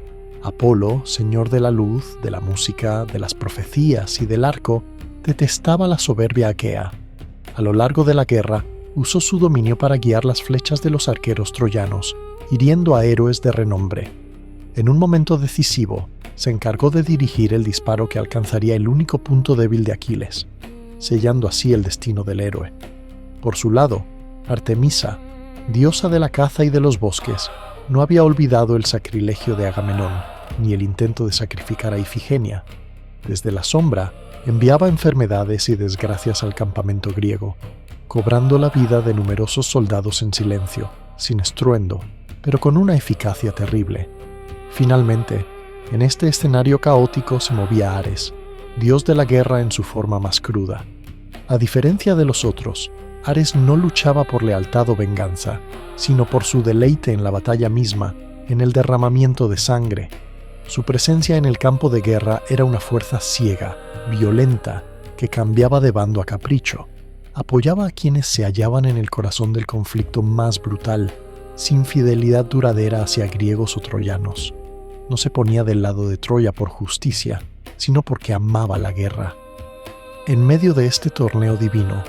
Apolo, señor de la luz, de la música, de las profecías y del arco, detestaba la soberbia aquea. A lo largo de la guerra, usó su dominio para guiar las flechas de los arqueros troyanos, hiriendo a héroes de renombre. En un momento decisivo, se encargó de dirigir el disparo que alcanzaría el único punto débil de Aquiles, sellando así el destino del héroe. Por su lado, Artemisa, diosa de la caza y de los bosques, no había olvidado el sacrilegio de Agamenón, ni el intento de sacrificar a Ifigenia. Desde la sombra, enviaba enfermedades y desgracias al campamento griego, cobrando la vida de numerosos soldados en silencio, sin estruendo, pero con una eficacia terrible. Finalmente, en este escenario caótico se movía Ares, dios de la guerra en su forma más cruda. A diferencia de los otros, Ares no luchaba por lealtad o venganza, sino por su deleite en la batalla misma, en el derramamiento de sangre. Su presencia en el campo de guerra era una fuerza ciega, violenta, que cambiaba de bando a capricho. apoyaba a quienes se hallaban en el corazón del conflicto más brutal, sin fidelidad duradera hacia griegos o troyanos. No se ponía del lado de Troya por justicia, sino porque amaba la guerra. En medio de este torneo divino,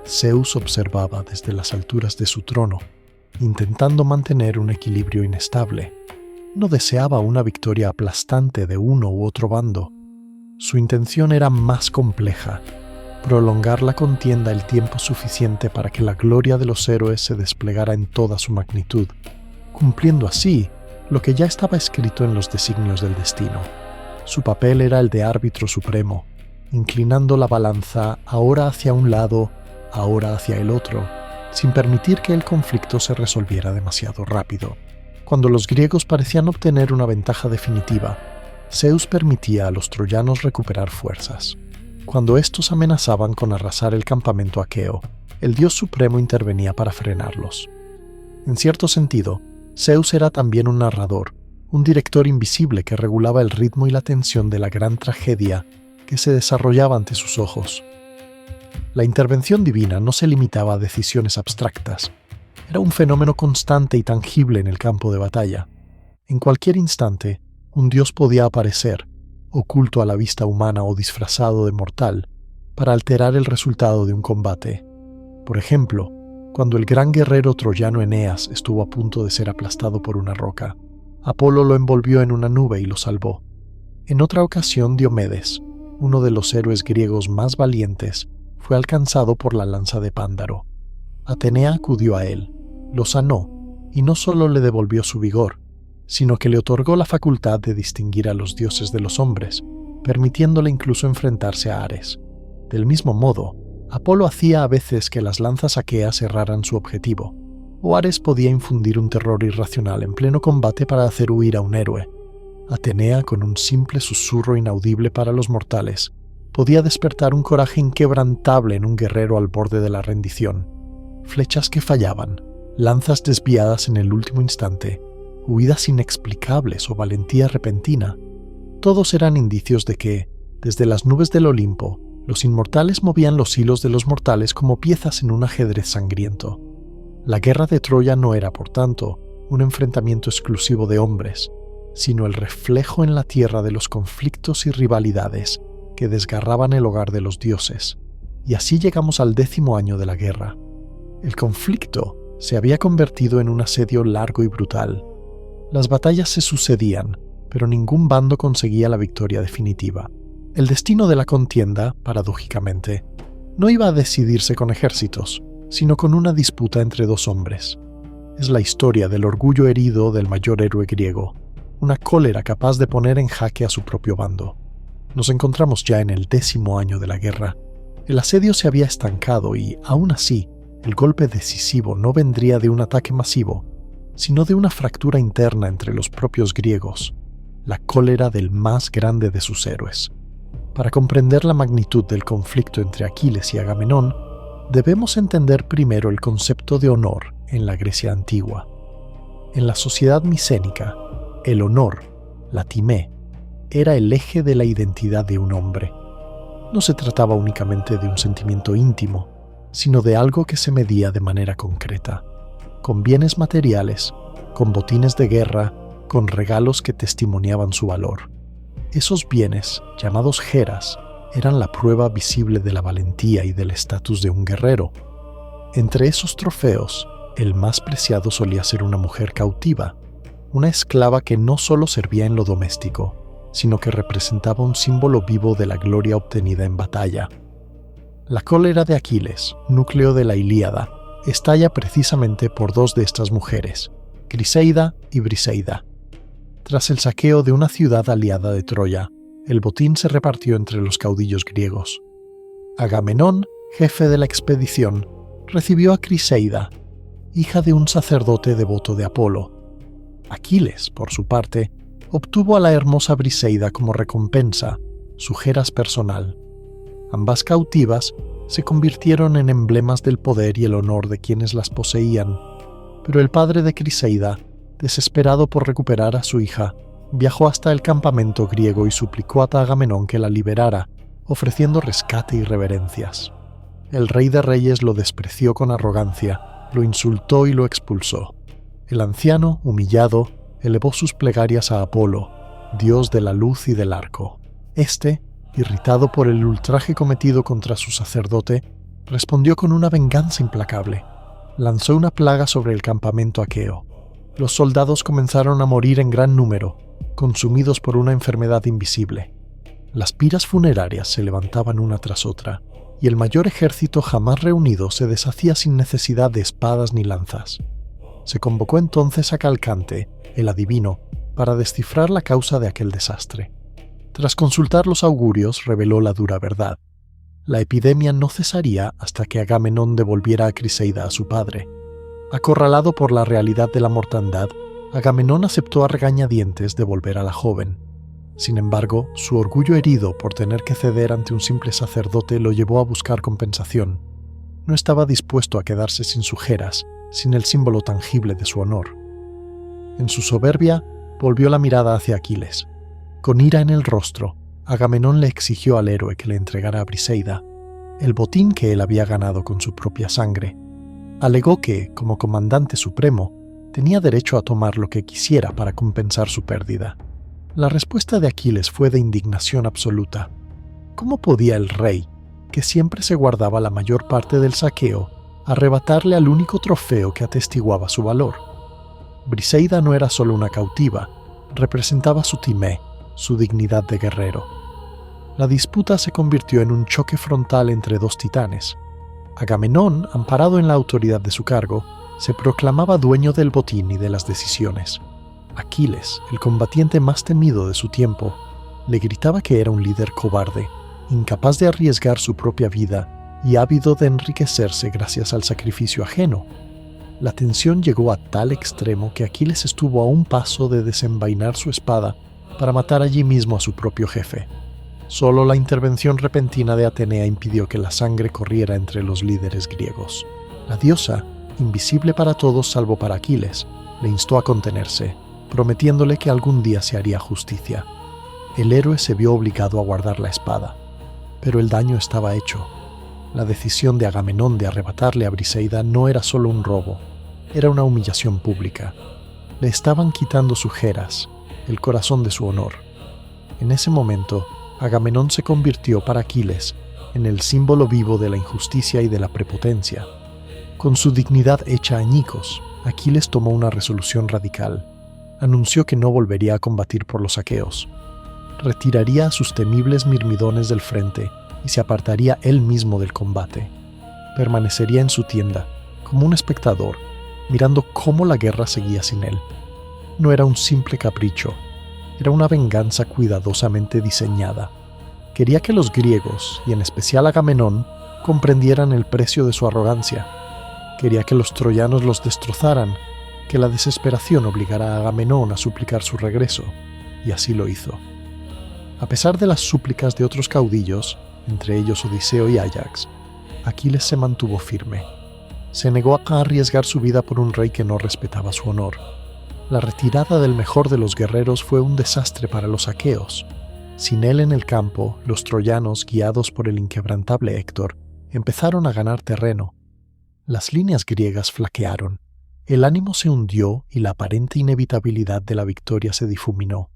Zeus observaba desde las alturas de su trono, intentando mantener un equilibrio inestable. No deseaba una victoria aplastante de uno u otro bando. Su intención era más compleja: prolongar la contienda el tiempo suficiente para que la gloria de los héroes se desplegara en toda su magnitud, cumpliendo así lo que ya estaba escrito en los designios del destino. Su papel era el de árbitro supremo, inclinando la balanza ahora hacia un lado, ahora hacia el otro, sin permitir que el conflicto se resolviera demasiado rápido. Cuando los griegos parecían obtener una ventaja definitiva, Zeus permitía a los troyanos recuperar fuerzas. Cuando estos amenazaban con arrasar el campamento aqueo, el dios supremo intervenía para frenarlos. En cierto sentido, Zeus era también un narrador, un director invisible que regulaba el ritmo y la tensión de la gran tragedia que se desarrollaba ante sus ojos. La intervención divina no se limitaba a decisiones abstractas. Era un fenómeno constante y tangible en el campo de batalla. En cualquier instante, un dios podía aparecer, oculto a la vista humana o disfrazado de mortal, para alterar el resultado de un combate. Por ejemplo, cuando el gran guerrero troyano Eneas estuvo a punto de ser aplastado por una roca, Apolo lo envolvió en una nube y lo salvó. En otra ocasión, Diomedes, uno de los héroes griegos más valientes, fue alcanzado por la lanza de Pándaro. Atenea acudió a él, lo sanó, y no solo le devolvió su vigor, sino que le otorgó la facultad de distinguir a los dioses de los hombres, permitiéndole incluso enfrentarse a Ares. Del mismo modo, Apolo hacía a veces que las lanzas aqueas erraran su objetivo, o Ares podía infundir un terror irracional en pleno combate para hacer huir a un héroe. Atenea, con un simple susurro inaudible para los mortales, podía despertar un coraje inquebrantable en un guerrero al borde de la rendición. Flechas que fallaban, lanzas desviadas en el último instante, huidas inexplicables o valentía repentina, todos eran indicios de que, desde las nubes del Olimpo, los inmortales movían los hilos de los mortales como piezas en un ajedrez sangriento. La guerra de Troya no era, por tanto, un enfrentamiento exclusivo de hombres, sino el reflejo en la tierra de los conflictos y rivalidades que desgarraban el hogar de los dioses. Y así llegamos al 10º año de la guerra. El conflicto se había convertido en un asedio largo y brutal. Las batallas se sucedían, pero ningún bando conseguía la victoria definitiva. El destino de la contienda, paradójicamente, no iba a decidirse con ejércitos, sino con una disputa entre dos hombres. Es la historia del orgullo herido del mayor héroe griego, una cólera capaz de poner en jaque a su propio bando. Nos encontramos ya en el 10º año de la guerra. El asedio se había estancado y, aún así, el golpe decisivo no vendría de un ataque masivo, sino de una fractura interna entre los propios griegos, la cólera del más grande de sus héroes. Para comprender la magnitud del conflicto entre Aquiles y Agamenón, debemos entender primero el concepto de honor en la Grecia antigua. En la sociedad micénica, el honor, la timé, era el eje de la identidad de un hombre. No se trataba únicamente de un sentimiento íntimo, sino de algo que se medía de manera concreta, con bienes materiales, con botines de guerra, con regalos que testimoniaban su valor. Esos bienes, llamados geras, eran la prueba visible de la valentía y del estatus de un guerrero. Entre esos trofeos, el más preciado solía ser una mujer cautiva, una esclava que no solo servía en lo doméstico, sino que representaba un símbolo vivo de la gloria obtenida en batalla. La cólera de Aquiles, núcleo de la Ilíada, estalla precisamente por dos de estas mujeres, Criseida y Briseida. Tras el saqueo de una ciudad aliada de Troya, el botín se repartió entre los caudillos griegos. Agamenón, jefe de la expedición, recibió a Criseida, hija de un sacerdote devoto de Apolo. Aquiles, por su parte, obtuvo a la hermosa Briseida como recompensa, su geras personal. Ambas cautivas se convirtieron en emblemas del poder y el honor de quienes las poseían, pero el padre de Criseida, desesperado por recuperar a su hija, viajó hasta el campamento griego y suplicó a Agamenón que la liberara, ofreciendo rescate y reverencias. El Rey de Reyes lo despreció con arrogancia, lo insultó y lo expulsó. El anciano, humillado, elevó sus plegarias a Apolo, dios de la luz y del arco. Este, irritado por el ultraje cometido contra su sacerdote, respondió con una venganza implacable. Lanzó una plaga sobre el campamento aqueo. Los soldados comenzaron a morir en gran número, consumidos por una enfermedad invisible. Las piras funerarias se levantaban una tras otra, y el mayor ejército jamás reunido se deshacía sin necesidad de espadas ni lanzas. Se convocó entonces a Calcante, el adivino, para descifrar la causa de aquel desastre. Tras consultar los augurios, reveló la dura verdad. La epidemia no cesaría hasta que Agamenón devolviera a Criseida a su padre. Acorralado por la realidad de la mortandad, Agamenón aceptó a regañadientes devolver a la joven. Sin embargo, su orgullo herido por tener que ceder ante un simple sacerdote lo llevó a buscar compensación. No estaba dispuesto a quedarse sin sujeras, sin el símbolo tangible de su honor. En su soberbia, volvió la mirada hacia Aquiles. Con ira en el rostro, Agamenón le exigió al héroe que le entregara a Briseida el botín que él había ganado con su propia sangre. Alegó que, como comandante supremo, tenía derecho a tomar lo que quisiera para compensar su pérdida. La respuesta de Aquiles fue de indignación absoluta. ¿Cómo podía el rey, que siempre se guardaba la mayor parte del saqueo, arrebatarle al único trofeo que atestiguaba su valor? Briseida no era solo una cautiva, representaba su timé, su dignidad de guerrero. La disputa se convirtió en un choque frontal entre dos titanes. Agamenón, amparado en la autoridad de su cargo, se proclamaba dueño del botín y de las decisiones. Aquiles, el combatiente más temido de su tiempo, le gritaba que era un líder cobarde, incapaz de arriesgar su propia vida y ávido de enriquecerse gracias al sacrificio ajeno. La tensión llegó a tal extremo que Aquiles estuvo a un paso de desenvainar su espada para matar allí mismo a su propio jefe. Solo la intervención repentina de Atenea impidió que la sangre corriera entre los líderes griegos. La diosa, invisible para todos salvo para Aquiles, le instó a contenerse, prometiéndole que algún día se haría justicia. El héroe se vio obligado a guardar la espada, pero el daño estaba hecho. La decisión de Agamenón de arrebatarle a Briseida no era solo un robo, era una humillación pública. Le estaban quitando su Geras, el corazón de su honor. En ese momento, Agamenón se convirtió para Aquiles en el símbolo vivo de la injusticia y de la prepotencia. Con su dignidad hecha añicos, Aquiles tomó una resolución radical. Anunció que no volvería a combatir por los aqueos. Retiraría a sus temibles mirmidones del frente y se apartaría él mismo del combate. Permanecería en su tienda, como un espectador, mirando cómo la guerra seguía sin él. No era un simple capricho, era una venganza cuidadosamente diseñada. Quería que los griegos, y en especial Agamenón, comprendieran el precio de su arrogancia. Quería que los troyanos los destrozaran, que la desesperación obligara a Agamenón a suplicar su regreso, y así lo hizo. A pesar de las súplicas de otros caudillos, entre ellos Odiseo y Áyax, Aquiles se mantuvo firme. Se negó a arriesgar su vida por un rey que no respetaba su honor. La retirada del mejor de los guerreros fue un desastre para los aqueos. Sin él en el campo, los troyanos, guiados por el inquebrantable Héctor, empezaron a ganar terreno. Las líneas griegas flaquearon. El ánimo se hundió y la aparente inevitabilidad de la victoria se difuminó.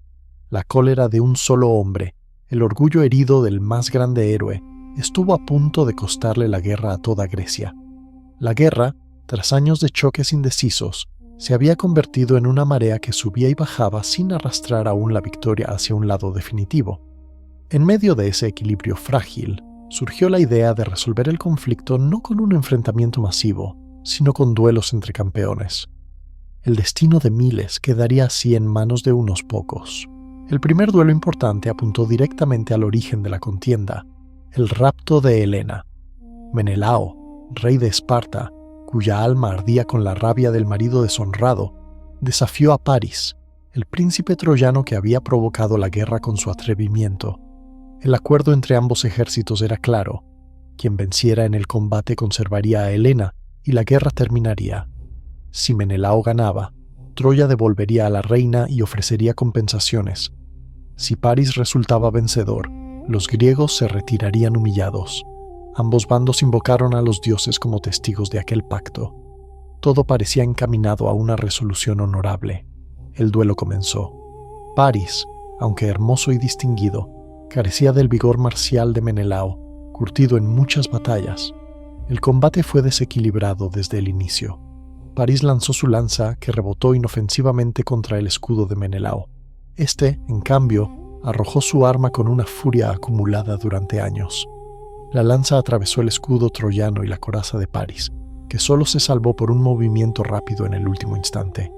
La cólera de un solo hombre, el orgullo herido del más grande héroe, estuvo a punto de costarle la guerra a toda Grecia. La guerra, tras años de choques indecisos, se había convertido en una marea que subía y bajaba sin arrastrar aún la victoria hacia un lado definitivo. En medio de ese equilibrio frágil, surgió la idea de resolver el conflicto no con un enfrentamiento masivo, sino con duelos entre campeones. El destino de miles quedaría así en manos de unos pocos. El primer duelo importante apuntó directamente al origen de la contienda, el rapto de Helena. Menelao, rey de Esparta, cuya alma ardía con la rabia del marido deshonrado, desafió a Paris, el príncipe troyano que había provocado la guerra con su atrevimiento. El acuerdo entre ambos ejércitos era claro: quien venciera en el combate conservaría a Helena y la guerra terminaría. Si Menelao ganaba, Troya devolvería a la reina y ofrecería compensaciones. Si Paris resultaba vencedor, los griegos se retirarían humillados. Ambos bandos invocaron a los dioses como testigos de aquel pacto. Todo parecía encaminado a una resolución honorable. El duelo comenzó. Paris, aunque hermoso y distinguido, carecía del vigor marcial de Menelao, curtido en muchas batallas. El combate fue desequilibrado desde el inicio. Paris lanzó su lanza, que rebotó inofensivamente contra el escudo de Menelao. Este, en cambio, arrojó su arma con una furia acumulada durante años. La lanza atravesó el escudo troyano y la coraza de Paris, que solo se salvó por un movimiento rápido en el último instante.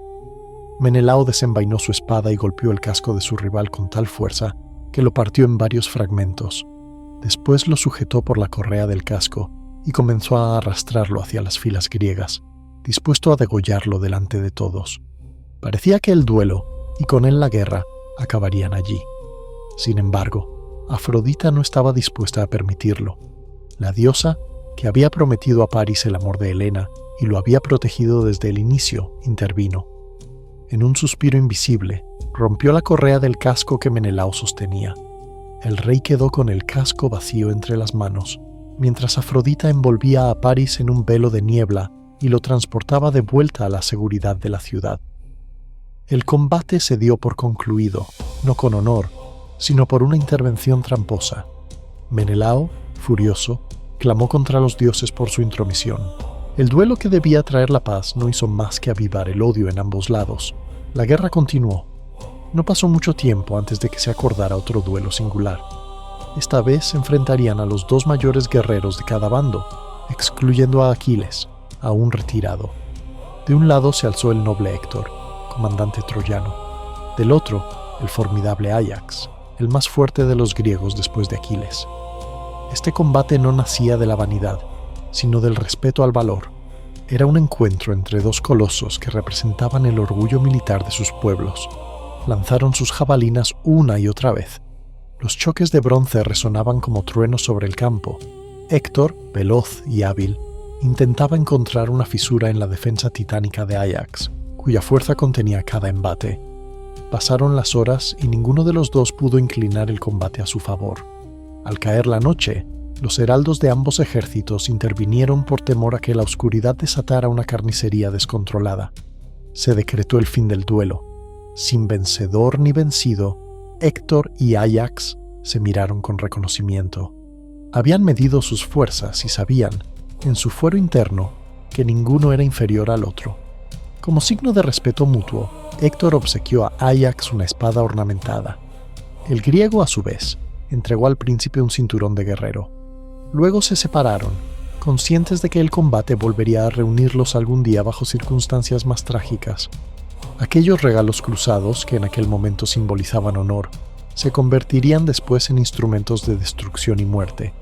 Menelao desenvainó su espada y golpeó el casco de su rival con tal fuerza que lo partió en varios fragmentos. Después lo sujetó por la correa del casco y comenzó a arrastrarlo hacia las filas griegas, dispuesto a degollarlo delante de todos. Parecía que el duelo, y con él la guerra, acabarían allí. Sin embargo, Afrodita no estaba dispuesta a permitirlo. La diosa, que había prometido a Paris el amor de Helena y lo había protegido desde el inicio, intervino. En un suspiro invisible, rompió la correa del casco que Menelao sostenía. El rey quedó con el casco vacío entre las manos, mientras Afrodita envolvía a Paris en un velo de niebla y lo transportaba de vuelta a la seguridad de la ciudad. El combate se dio por concluido, no con honor, sino por una intervención tramposa. Menelao, furioso, clamó contra los dioses por su intromisión. El duelo que debía traer la paz no hizo más que avivar el odio en ambos lados. La guerra continuó. No pasó mucho tiempo antes de que se acordara otro duelo singular. Esta vez se enfrentarían a los dos mayores guerreros de cada bando, excluyendo a Aquiles, aún retirado. De un lado se alzó el noble Héctor, comandante troyano. Del otro, el formidable Áyax, el más fuerte de los griegos después de Aquiles. Este combate no nacía de la vanidad, sino del respeto al valor. Era un encuentro entre dos colosos que representaban el orgullo militar de sus pueblos. Lanzaron sus jabalinas una y otra vez. Los choques de bronce resonaban como truenos sobre el campo. Héctor, veloz y hábil, intentaba encontrar una fisura en la defensa titánica de Áyax, cuya fuerza contenía cada embate. Pasaron las horas y ninguno de los dos pudo inclinar el combate a su favor. Al caer la noche, los heraldos de ambos ejércitos intervinieron por temor a que la oscuridad desatara una carnicería descontrolada. Se decretó el fin del duelo. Sin vencedor ni vencido, Héctor y Áyax se miraron con reconocimiento. Habían medido sus fuerzas y sabían, en su fuero interno, que ninguno era inferior al otro. Como signo de respeto mutuo, Héctor obsequió a Áyax una espada ornamentada. El griego, a su vez, entregó al príncipe un cinturón de guerrero. Luego se separaron, conscientes de que el combate volvería a reunirlos algún día bajo circunstancias más trágicas. Aquellos regalos cruzados, que en aquel momento simbolizaban honor, se convertirían después en instrumentos de destrucción y muerte.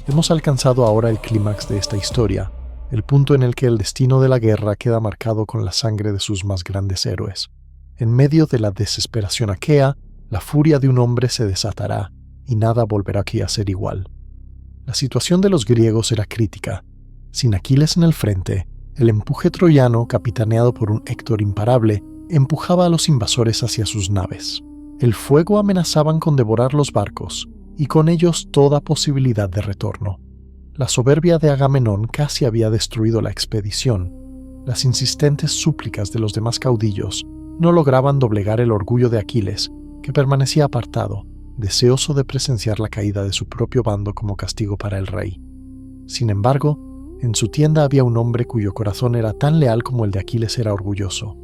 Hemos alcanzado ahora el clímax de esta historia, el punto en el que el destino de la guerra queda marcado con la sangre de sus más grandes héroes. En medio de la desesperación aquea, la furia de un hombre se desatará, y nada volverá aquí a ser igual. La situación de los griegos era crítica. Sin Aquiles en el frente, el empuje troyano, capitaneado por un Héctor imparable, empujaba a los invasores hacia sus naves. El fuego amenazaban con devorar los barcos, y con ellos toda posibilidad de retorno. La soberbia de Agamenón casi había destruido la expedición. Las insistentes súplicas de los demás caudillos no lograban doblegar el orgullo de Aquiles, que permanecía apartado, deseoso de presenciar la caída de su propio bando como castigo para el rey. Sin embargo, en su tienda había un hombre cuyo corazón era tan leal como el de Aquiles era orgulloso.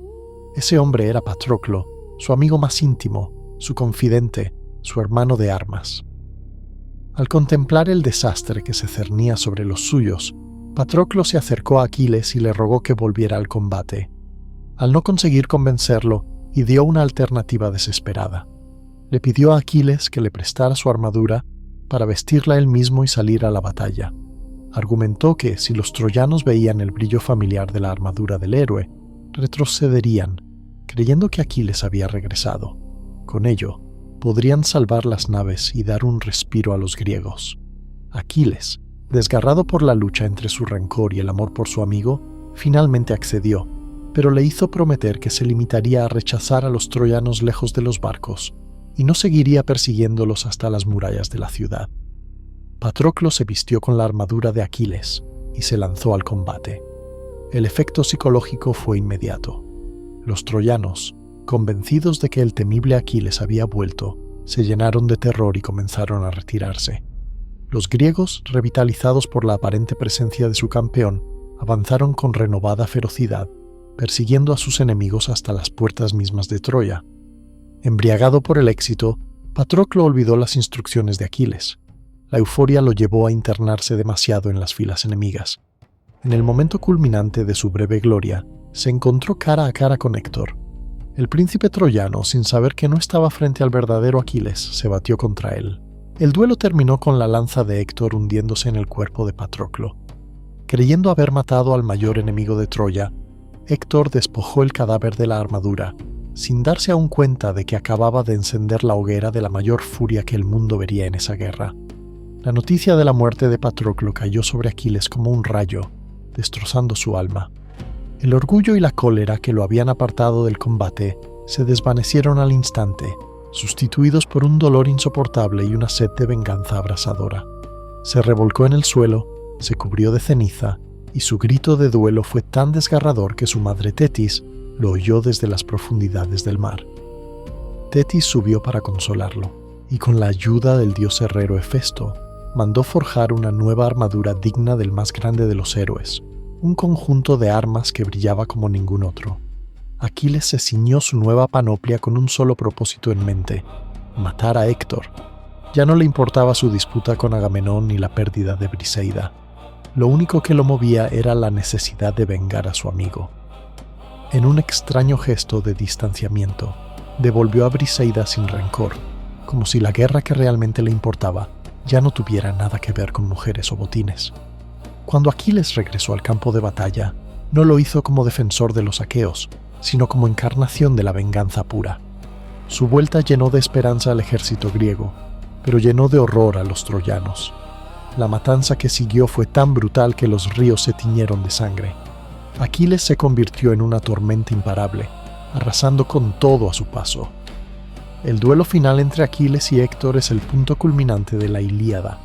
Ese hombre era Patroclo, su amigo más íntimo, su confidente, su hermano de armas. Al contemplar el desastre que se cernía sobre los suyos, Patroclo se acercó a Aquiles y le rogó que volviera al combate. Al no conseguir convencerlo, ideó una alternativa desesperada. Le pidió a Aquiles que le prestara su armadura para vestirla él mismo y salir a la batalla. Argumentó que si los troyanos veían el brillo familiar de la armadura del héroe, retrocederían, creyendo que Aquiles había regresado. Con ello, podrían salvar las naves y dar un respiro a los griegos. Aquiles, desgarrado por la lucha entre su rencor y el amor por su amigo, finalmente accedió, pero le hizo prometer que se limitaría a rechazar a los troyanos lejos de los barcos y no seguiría persiguiéndolos hasta las murallas de la ciudad. Patroclo se vistió con la armadura de Aquiles y se lanzó al combate. El efecto psicológico fue inmediato. Los troyanos, convencidos de que el temible Aquiles había vuelto, se llenaron de terror y comenzaron a retirarse. Los griegos, revitalizados por la aparente presencia de su campeón, avanzaron con renovada ferocidad, persiguiendo a sus enemigos hasta las puertas mismas de Troya. Embriagado por el éxito, Patroclo olvidó las instrucciones de Aquiles. La euforia lo llevó a internarse demasiado en las filas enemigas. En el momento culminante de su breve gloria, se encontró cara a cara con Héctor. El príncipe troyano, sin saber que no estaba frente al verdadero Aquiles, se batió contra él. El duelo terminó con la lanza de Héctor hundiéndose en el cuerpo de Patroclo. Creyendo haber matado al mayor enemigo de Troya, Héctor despojó el cadáver de la armadura, sin darse aún cuenta de que acababa de encender la hoguera de la mayor furia que el mundo vería en esa guerra. La noticia de la muerte de Patroclo cayó sobre Aquiles como un rayo, destrozando su alma. El orgullo y la cólera que lo habían apartado del combate se desvanecieron al instante, sustituidos por un dolor insoportable y una sed de venganza abrasadora. Se revolcó en el suelo, se cubrió de ceniza, y su grito de duelo fue tan desgarrador que su madre Tetis lo oyó desde las profundidades del mar. Tetis subió para consolarlo, y con la ayuda del dios herrero Hefesto, mandó forjar una nueva armadura digna del más grande de los héroes, un conjunto de armas que brillaba como ningún otro. Aquiles se ciñó su nueva panoplia con un solo propósito en mente: matar a Héctor. Ya no le importaba su disputa con Agamenón ni la pérdida de Briseida. Lo único que lo movía era la necesidad de vengar a su amigo. En un extraño gesto de distanciamiento, devolvió a Briseida sin rencor, como si la guerra que realmente le importaba ya no tuviera nada que ver con mujeres o botines. Cuando Aquiles regresó al campo de batalla, no lo hizo como defensor de los aqueos, sino como encarnación de la venganza pura. Su vuelta llenó de esperanza al ejército griego, pero llenó de horror a los troyanos. La matanza que siguió fue tan brutal que los ríos se tiñeron de sangre. Aquiles se convirtió en una tormenta imparable, arrasando con todo a su paso. El duelo final entre Aquiles y Héctor es el punto culminante de la Ilíada.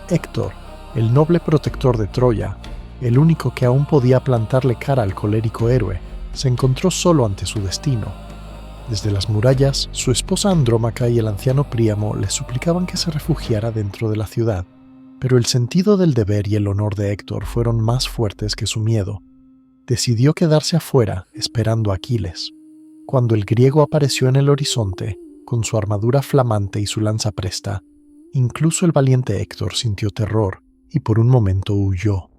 Héctor, el noble protector de Troya, el único que aún podía plantarle cara al colérico héroe, se encontró solo ante su destino. Desde las murallas, su esposa Andrómaca y el anciano Príamo le suplicaban que se refugiara dentro de la ciudad, pero el sentido del deber y el honor de Héctor fueron más fuertes que su miedo. Decidió quedarse afuera, esperando a Aquiles. Cuando el griego apareció en el horizonte, con su armadura flamante y su lanza presta, incluso el valiente Héctor sintió terror y por un momento huyó.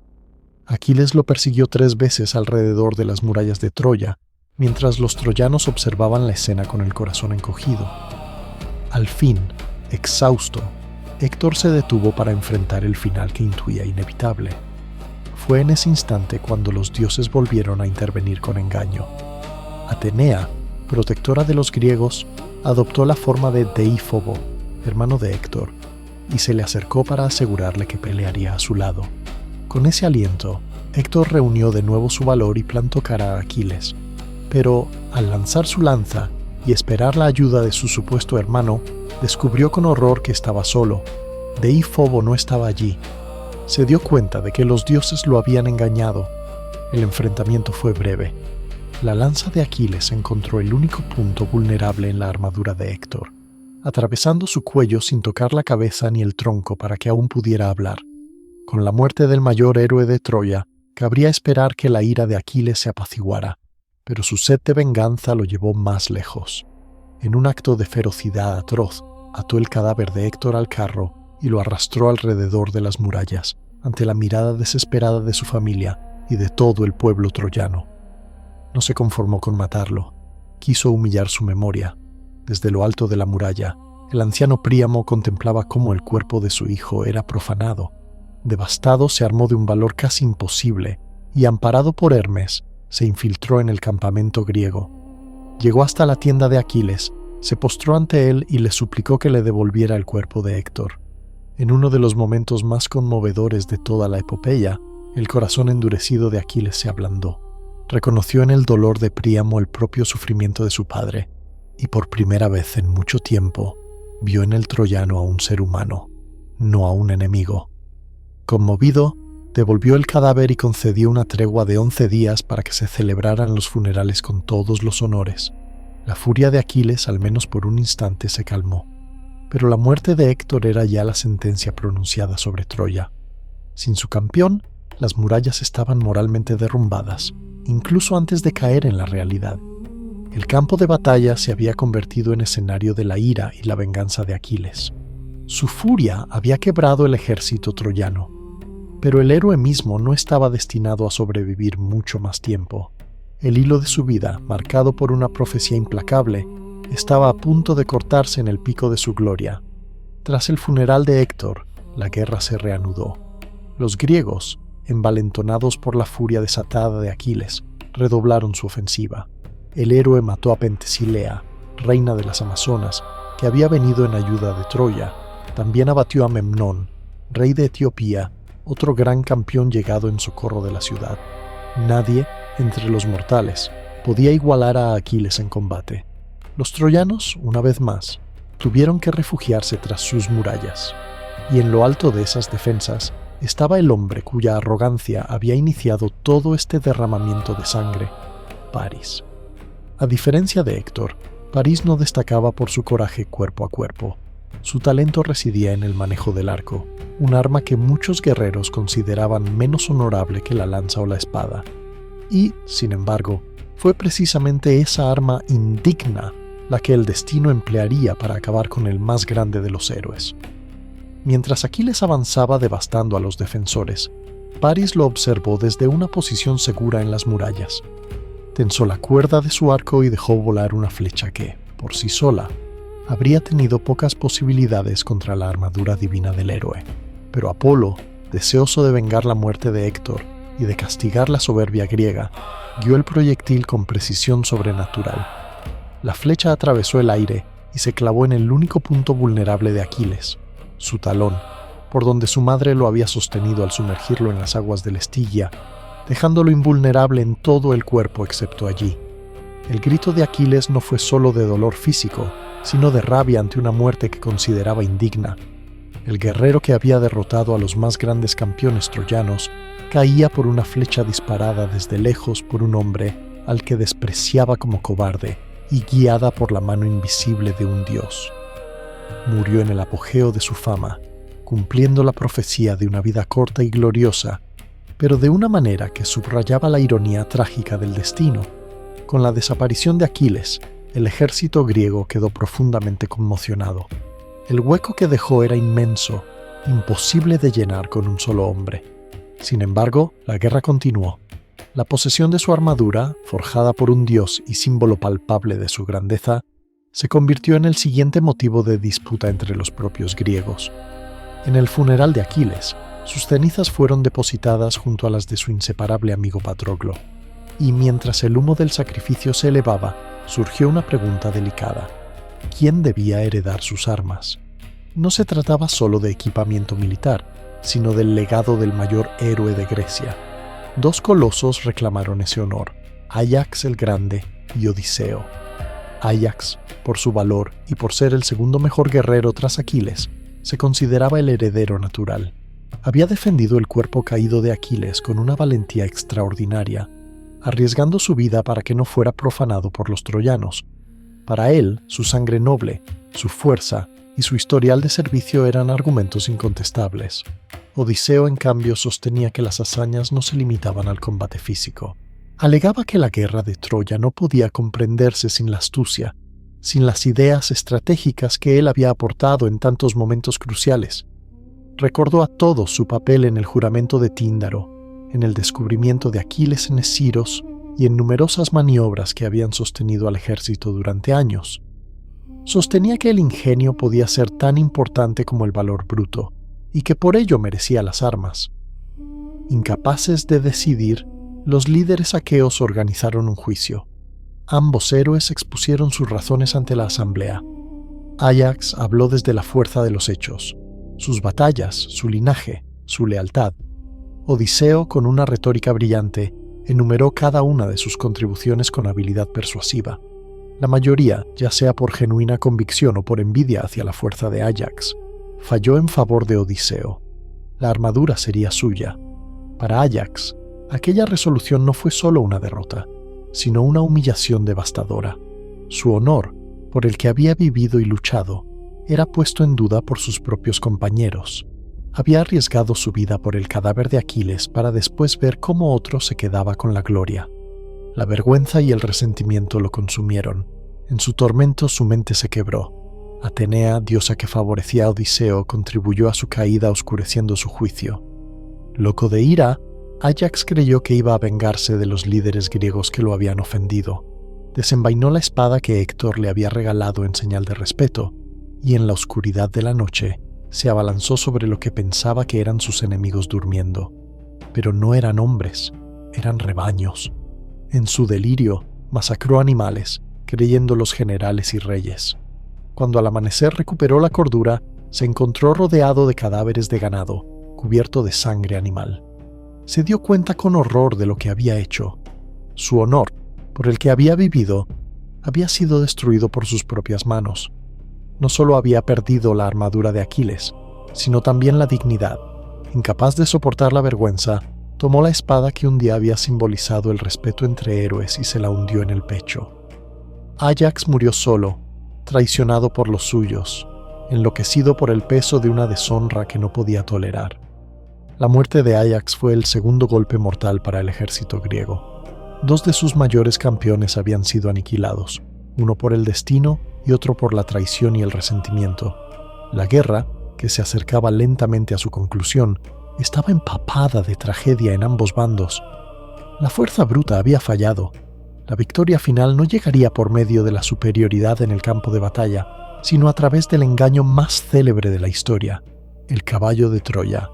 Aquiles lo persiguió 3 veces alrededor de las murallas de Troya, mientras los troyanos observaban la escena con el corazón encogido. Al fin, exhausto, Héctor se detuvo para enfrentar el final que intuía inevitable. Fue en ese instante cuando los dioses volvieron a intervenir con engaño. Atenea, protectora de los griegos, adoptó la forma de Deífobo, hermano de Héctor, y se le acercó para asegurarle que pelearía a su lado. Con ese aliento, Héctor reunió de nuevo su valor y plantó cara a Aquiles. Pero, al lanzar su lanza y esperar la ayuda de su supuesto hermano, descubrió con horror que estaba solo. Deífobo no estaba allí. Se dio cuenta de que los dioses lo habían engañado. El enfrentamiento fue breve. La lanza de Aquiles encontró el único punto vulnerable en la armadura de Héctor, atravesando su cuello sin tocar la cabeza ni el tronco para que aún pudiera hablar. Con la muerte del mayor héroe de Troya, cabría esperar que la ira de Aquiles se apaciguara, pero su sed de venganza lo llevó más lejos. En un acto de ferocidad atroz, ató el cadáver de Héctor al carro y lo arrastró alrededor de las murallas, ante la mirada desesperada de su familia y de todo el pueblo troyano. No se conformó con matarlo, quiso humillar su memoria. Desde lo alto de la muralla, el anciano Príamo contemplaba cómo el cuerpo de su hijo era profanado. Devastado, se armó de un valor casi imposible y, amparado por Hermes, se infiltró en el campamento griego. Llegó hasta la tienda de Aquiles, se postró ante él y le suplicó que le devolviera el cuerpo de Héctor. En uno de los momentos más conmovedores de toda la epopeya, el corazón endurecido de Aquiles se ablandó. Reconoció en el dolor de Príamo el propio sufrimiento de su padre, y por primera vez en mucho tiempo vio en el troyano a un ser humano, no a un enemigo. Conmovido, devolvió el cadáver y concedió una tregua de 11 días para que se celebraran los funerales con todos los honores. La furia de Aquiles, al menos por un instante, se calmó. Pero la muerte de Héctor era ya la sentencia pronunciada sobre Troya. Sin su campeón, las murallas estaban moralmente derrumbadas, incluso antes de caer en la realidad. El campo de batalla se había convertido en escenario de la ira y la venganza de Aquiles. Su furia había quebrado el ejército troyano, pero el héroe mismo no estaba destinado a sobrevivir mucho más tiempo. El hilo de su vida, marcado por una profecía implacable, estaba a punto de cortarse en el pico de su gloria. Tras el funeral de Héctor, la guerra se reanudó. Los griegos, envalentonados por la furia desatada de Aquiles, redoblaron su ofensiva. El héroe mató a Pentesilea, reina de las Amazonas, que había venido en ayuda de Troya. También abatió a Memnón, rey de Etiopía, otro gran campeón llegado en socorro de la ciudad. Nadie, entre los mortales, podía igualar a Aquiles en combate. Los troyanos, una vez más, tuvieron que refugiarse tras sus murallas. Y en lo alto de esas defensas estaba el hombre cuya arrogancia había iniciado todo este derramamiento de sangre, París. A diferencia de Héctor, París no destacaba por su coraje cuerpo a cuerpo. Su talento residía en el manejo del arco, un arma que muchos guerreros consideraban menos honorable que la lanza o la espada. Y, sin embargo, fue precisamente esa arma indigna la que el destino emplearía para acabar con el más grande de los héroes. Mientras Aquiles avanzaba devastando a los defensores, París lo observó desde una posición segura en las murallas. Tensó la cuerda de su arco y dejó volar una flecha que, por sí sola, habría tenido pocas posibilidades contra la armadura divina del héroe. Pero Apolo, deseoso de vengar la muerte de Héctor y de castigar la soberbia griega, guió el proyectil con precisión sobrenatural. La flecha atravesó el aire y se clavó en el único punto vulnerable de Aquiles, su talón, por donde su madre lo había sostenido al sumergirlo en las aguas del Estigia, dejándolo invulnerable en todo el cuerpo excepto allí. El grito de Aquiles no fue solo de dolor físico, sino de rabia ante una muerte que consideraba indigna. El guerrero que había derrotado a los más grandes campeones troyanos caía por una flecha disparada desde lejos por un hombre al que despreciaba como cobarde y guiada por la mano invisible de un dios. Murió en el apogeo de su fama, cumpliendo la profecía de una vida corta y gloriosa, pero de una manera que subrayaba la ironía trágica del destino. Con la desaparición de Aquiles, el ejército griego quedó profundamente conmocionado. El hueco que dejó era inmenso, imposible de llenar con un solo hombre. Sin embargo, la guerra continuó. La posesión de su armadura, forjada por un dios y símbolo palpable de su grandeza, se convirtió en el siguiente motivo de disputa entre los propios griegos. En el funeral de Aquiles, sus cenizas fueron depositadas junto a las de su inseparable amigo Patroclo. Y mientras el humo del sacrificio se elevaba, surgió una pregunta delicada. ¿Quién debía heredar sus armas? No se trataba solo de equipamiento militar, sino del legado del mayor héroe de Grecia. Dos colosos reclamaron ese honor, Áyax el Grande y Odiseo. Áyax, por su valor y por ser el segundo mejor guerrero tras Aquiles, se consideraba el heredero natural. Había defendido el cuerpo caído de Aquiles con una valentía extraordinaria, arriesgando su vida para que no fuera profanado por los troyanos. Para él, su sangre noble, su fuerza y su historial de servicio eran argumentos incontestables. Odiseo, en cambio, sostenía que las hazañas no se limitaban al combate físico. Alegaba que la guerra de Troya no podía comprenderse sin la astucia, sin las ideas estratégicas que él había aportado en tantos momentos cruciales. Recordó a todos su papel en el juramento de Tíndaro, en el descubrimiento de Aquiles en Esciros y en numerosas maniobras que habían sostenido al ejército durante años. Sostenía que el ingenio podía ser tan importante como el valor bruto, y que por ello merecía las armas. Incapaces de decidir, los líderes aqueos organizaron un juicio. Ambos héroes expusieron sus razones ante la asamblea. Áyax habló desde la fuerza de los hechos, sus batallas, su linaje, su lealtad. Odiseo, con una retórica brillante, enumeró cada una de sus contribuciones con habilidad persuasiva. La mayoría, ya sea por genuina convicción o por envidia hacia la fuerza de Áyax, falló en favor de Odiseo. La armadura sería suya. Para Áyax, aquella resolución no fue solo una derrota, sino una humillación devastadora. Su honor, por el que había vivido y luchado, era puesto en duda por sus propios compañeros. Había arriesgado su vida por el cadáver de Aquiles para después ver cómo otro se quedaba con la gloria. La vergüenza y el resentimiento lo consumieron. En su tormento su mente se quebró. Atenea, diosa que favorecía a Odiseo, contribuyó a su caída oscureciendo su juicio. Loco de ira, Áyax creyó que iba a vengarse de los líderes griegos que lo habían ofendido. Desenvainó la espada que Héctor le había regalado en señal de respeto, y en la oscuridad de la noche se abalanzó sobre lo que pensaba que eran sus enemigos durmiendo. Pero no eran hombres, eran rebaños. En su delirio, masacró animales, creyéndolos generales y reyes. Cuando al amanecer recuperó la cordura, se encontró rodeado de cadáveres de ganado, cubierto de sangre animal. Se dio cuenta con horror de lo que había hecho. Su honor, por el que había vivido, había sido destruido por sus propias manos. No solo había perdido la armadura de Aquiles, sino también la dignidad. Incapaz de soportar la vergüenza, tomó la espada que un día había simbolizado el respeto entre héroes y se la hundió en el pecho. Áyax murió solo, traicionado por los suyos, enloquecido por el peso de una deshonra que no podía tolerar. La muerte de Áyax fue el segundo golpe mortal para el ejército griego. 2 de sus mayores campeones habían sido aniquilados, uno por el destino y otro por la traición y el resentimiento. La guerra, que se acercaba lentamente a su conclusión, estaba empapada de tragedia en ambos bandos. La fuerza bruta había fallado. La victoria final no llegaría por medio de la superioridad en el campo de batalla, sino a través del engaño más célebre de la historia, el caballo de Troya.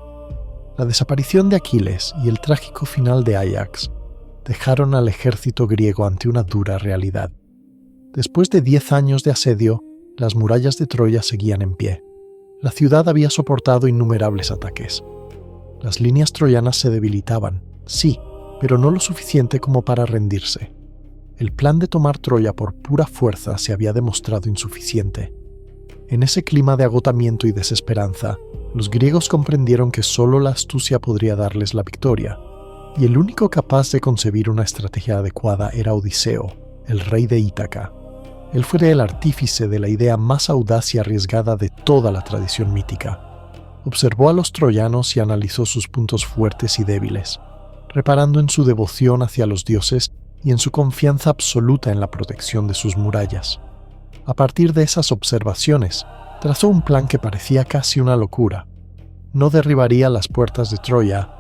La desaparición de Aquiles y el trágico final de Áyax dejaron al ejército griego ante una dura realidad. Después de 10 años de asedio, las murallas de Troya seguían en pie. La ciudad había soportado innumerables ataques. Las líneas troyanas se debilitaban, sí, pero no lo suficiente como para rendirse. El plan de tomar Troya por pura fuerza se había demostrado insuficiente. En ese clima de agotamiento y desesperanza, los griegos comprendieron que solo la astucia podría darles la victoria, y el único capaz de concebir una estrategia adecuada era Odiseo, el rey de Ítaca. Él fue el artífice de la idea más audaz y arriesgada de toda la tradición mítica. Observó a los troyanos y analizó sus puntos fuertes y débiles, reparando en su devoción hacia los dioses y en su confianza absoluta en la protección de sus murallas. A partir de esas observaciones, trazó un plan que parecía casi una locura. No derribaría las puertas de Troya,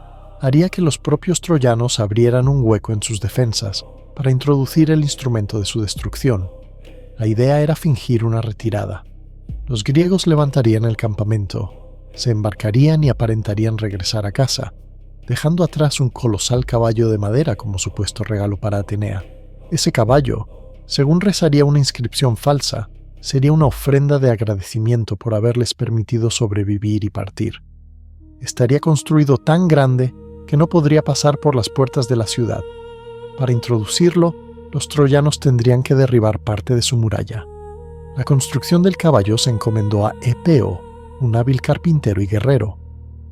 haría que los propios troyanos abrieran un hueco en sus defensas para introducir el instrumento de su destrucción. La idea era fingir una retirada. Los griegos levantarían el campamento, se embarcarían y aparentarían regresar a casa, dejando atrás un colosal caballo de madera como supuesto regalo para Atenea. Ese caballo, según rezaría una inscripción falsa, sería una ofrenda de agradecimiento por haberles permitido sobrevivir y partir. Estaría construido tan grande que no podría pasar por las puertas de la ciudad. Para introducirlo, los troyanos tendrían que derribar parte de su muralla. La construcción del caballo se encomendó a Epeo, un hábil carpintero y guerrero.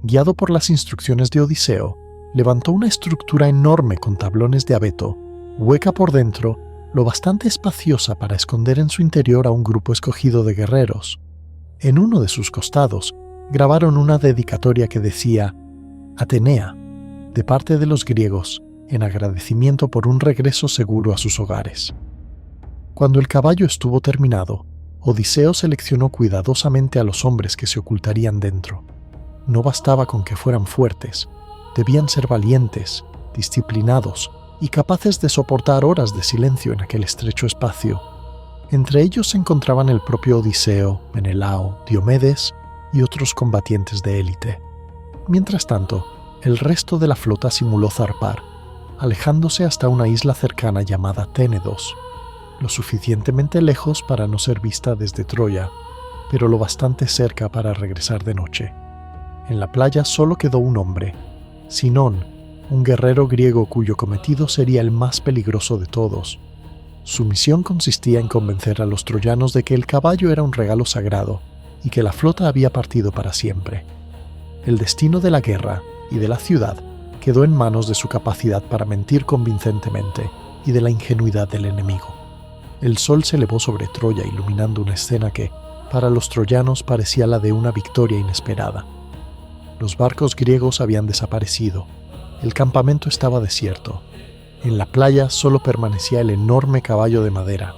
Guiado por las instrucciones de Odiseo, levantó una estructura enorme con tablones de abeto, hueca por dentro, lo bastante espaciosa para esconder en su interior a un grupo escogido de guerreros. En uno de sus costados, grabaron una dedicatoria que decía «Atenea, de parte de los griegos, en agradecimiento por un regreso seguro a sus hogares». Cuando el caballo estuvo terminado, Odiseo seleccionó cuidadosamente a los hombres que se ocultarían dentro. No bastaba con que fueran fuertes, debían ser valientes, disciplinados y capaces de soportar horas de silencio en aquel estrecho espacio. Entre ellos se encontraban el propio Odiseo, Menelao, Diomedes y otros combatientes de élite. Mientras tanto, el resto de la flota simuló zarpar, alejándose hasta una isla cercana llamada Ténedos, lo suficientemente lejos para no ser vista desde Troya, pero lo bastante cerca para regresar de noche. En la playa solo quedó un hombre, Sinón, un guerrero griego cuyo cometido sería el más peligroso de todos. Su misión consistía en convencer a los troyanos de que el caballo era un regalo sagrado y que la flota había partido para siempre. El destino de la guerra y de la ciudad quedó en manos de su capacidad para mentir convincentemente y de la ingenuidad del enemigo. El sol se elevó sobre Troya iluminando una escena que, para los troyanos, parecía la de una victoria inesperada. Los barcos griegos habían desaparecido. El campamento estaba desierto. En la playa solo permanecía el enorme caballo de madera.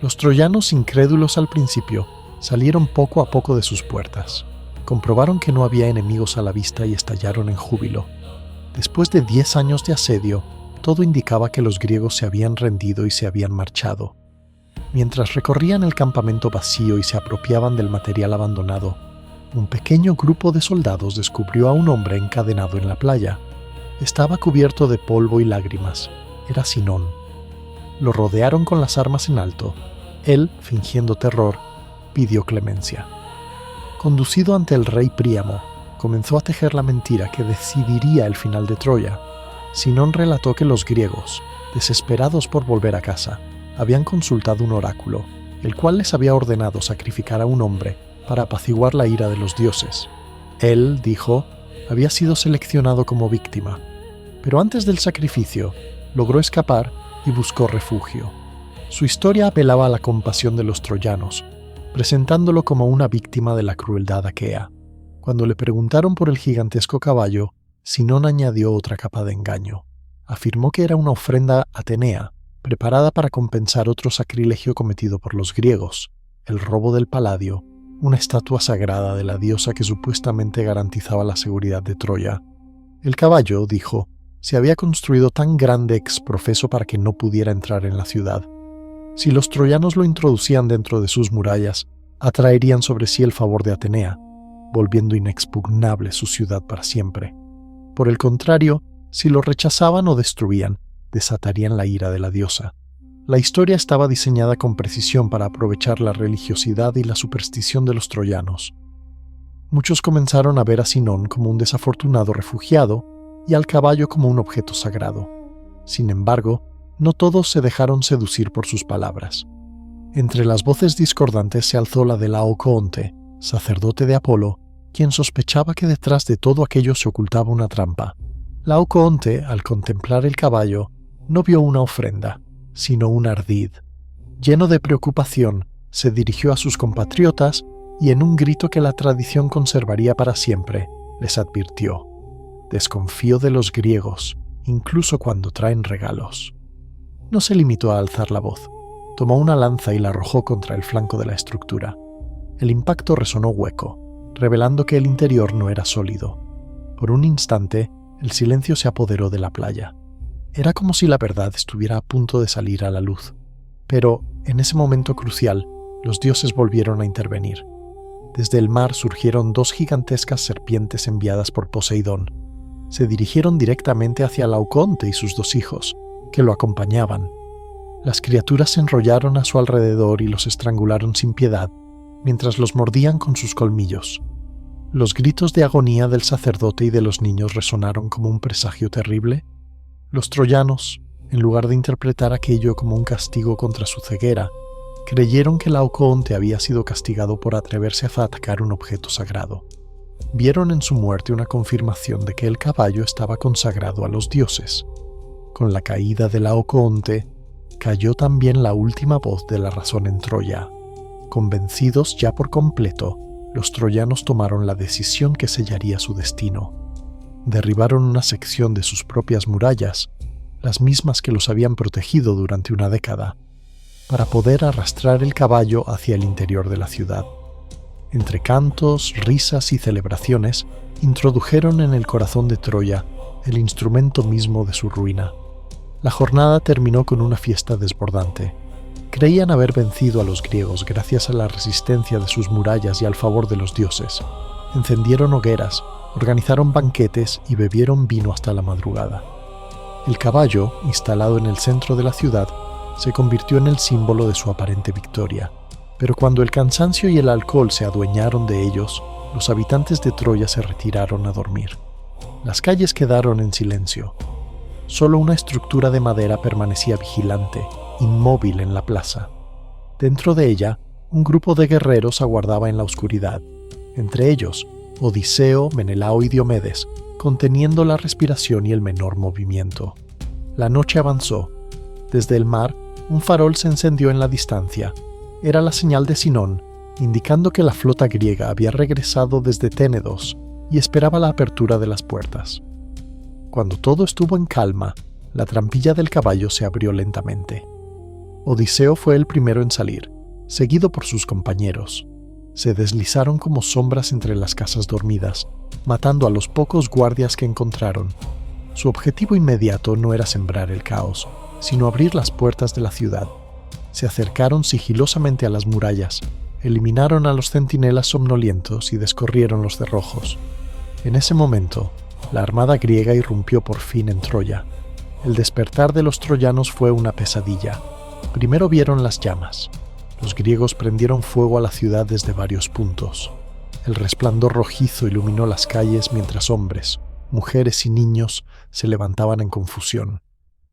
Los troyanos, incrédulos al principio, salieron poco a poco de sus puertas. Comprobaron que no había enemigos a la vista y estallaron en júbilo. Después de 10 años de asedio, todo indicaba que los griegos se habían rendido y se habían marchado. Mientras recorrían el campamento vacío y se apropiaban del material abandonado, un pequeño grupo de soldados descubrió a un hombre encadenado en la playa. Estaba cubierto de polvo y lágrimas. Era Sinón. Lo rodearon con las armas en alto. Él, fingiendo terror, pidió clemencia. Conducido ante el rey Príamo, comenzó a tejer la mentira que decidiría el final de Troya. Sinón relató que los griegos, desesperados por volver a casa, habían consultado un oráculo, el cual les había ordenado sacrificar a un hombre para apaciguar la ira de los dioses. Él, dijo, había sido seleccionado como víctima, pero antes del sacrificio logró escapar y buscó refugio. Su historia apelaba a la compasión de los troyanos, presentándolo como una víctima de la crueldad aquea. Cuando le preguntaron por el gigantesco caballo, Sinón añadió otra capa de engaño. Afirmó que era una ofrenda atenea, preparada para compensar otro sacrilegio cometido por los griegos, el robo del Paladio, una estatua sagrada de la diosa que supuestamente garantizaba la seguridad de Troya. El caballo, dijo, se había construido tan grande ex profeso para que no pudiera entrar en la ciudad. Si los troyanos lo introducían dentro de sus murallas, atraerían sobre sí el favor de Atenea, volviendo inexpugnable su ciudad para siempre. Por el contrario, si lo rechazaban o destruían, desatarían la ira de la diosa. La historia estaba diseñada con precisión para aprovechar la religiosidad y la superstición de los troyanos. Muchos comenzaron a ver a Sinón como un desafortunado refugiado y al caballo como un objeto sagrado. Sin embargo, no todos se dejaron seducir por sus palabras. Entre las voces discordantes se alzó la de Laocoonte, sacerdote de Apolo, quien sospechaba que detrás de todo aquello se ocultaba una trampa. Laocoonte, al contemplar el caballo, no vio una ofrenda, sino un ardid. Lleno de preocupación, se dirigió a sus compatriotas y en un grito que la tradición conservaría para siempre, les advirtió: «Desconfío de los griegos, incluso cuando traen regalos». No se limitó a alzar la voz. Tomó una lanza y la arrojó contra el flanco de la estructura. El impacto resonó hueco, revelando que el interior no era sólido. Por un instante, el silencio se apoderó de la playa. Era como si la verdad estuviera a punto de salir a la luz. Pero, en ese momento crucial, los dioses volvieron a intervenir. Desde el mar surgieron 2 gigantescas serpientes enviadas por Poseidón. Se dirigieron directamente hacia Laocoonte y sus 2 hijos, que lo acompañaban. Las criaturas se enrollaron a su alrededor y los estrangularon sin piedad, mientras los mordían con sus colmillos. Los gritos de agonía del sacerdote y de los niños resonaron como un presagio terrible. Los troyanos, en lugar de interpretar aquello como un castigo contra su ceguera, creyeron que Laocoonte había sido castigado por atreverse a atacar un objeto sagrado. Vieron en su muerte una confirmación de que el caballo estaba consagrado a los dioses. Con la caída de Laocoonte, cayó también la última voz de la razón en Troya. Convencidos ya por completo, los troyanos tomaron la decisión que sellaría su destino. Derribaron una sección de sus propias murallas, las mismas que los habían protegido durante una década, para poder arrastrar el caballo hacia el interior de la ciudad. Entre cantos, risas y celebraciones, introdujeron en el corazón de Troya el instrumento mismo de su ruina. La jornada terminó con una fiesta desbordante. Creían haber vencido a los griegos gracias a la resistencia de sus murallas y al favor de los dioses. Encendieron hogueras, organizaron banquetes y bebieron vino hasta la madrugada. El caballo, instalado en el centro de la ciudad, se convirtió en el símbolo de su aparente victoria. Pero cuando el cansancio y el alcohol se adueñaron de ellos, los habitantes de Troya se retiraron a dormir. Las calles quedaron en silencio. Solo una estructura de madera permanecía vigilante, inmóvil en la plaza. Dentro de ella, un grupo de guerreros aguardaba en la oscuridad, entre ellos Odiseo, Menelao y Diomedes, conteniendo la respiración y el menor movimiento. La noche avanzó. Desde el mar, un farol se encendió en la distancia. Era la señal de Sinón, indicando que la flota griega había regresado desde Ténedos y esperaba la apertura de las puertas. Cuando todo estuvo en calma, la trampilla del caballo se abrió lentamente. Odiseo fue el primero en salir, seguido por sus compañeros. Se deslizaron como sombras entre las casas dormidas, matando a los pocos guardias que encontraron. Su objetivo inmediato no era sembrar el caos, sino abrir las puertas de la ciudad. Se acercaron sigilosamente a las murallas, eliminaron a los centinelas somnolientos y descorrieron los cerrojos. En ese momento, la armada griega irrumpió por fin en Troya. El despertar de los troyanos fue una pesadilla. Primero vieron las llamas. Los griegos prendieron fuego a la ciudad desde varios puntos. El resplandor rojizo iluminó las calles mientras hombres, mujeres y niños se levantaban en confusión.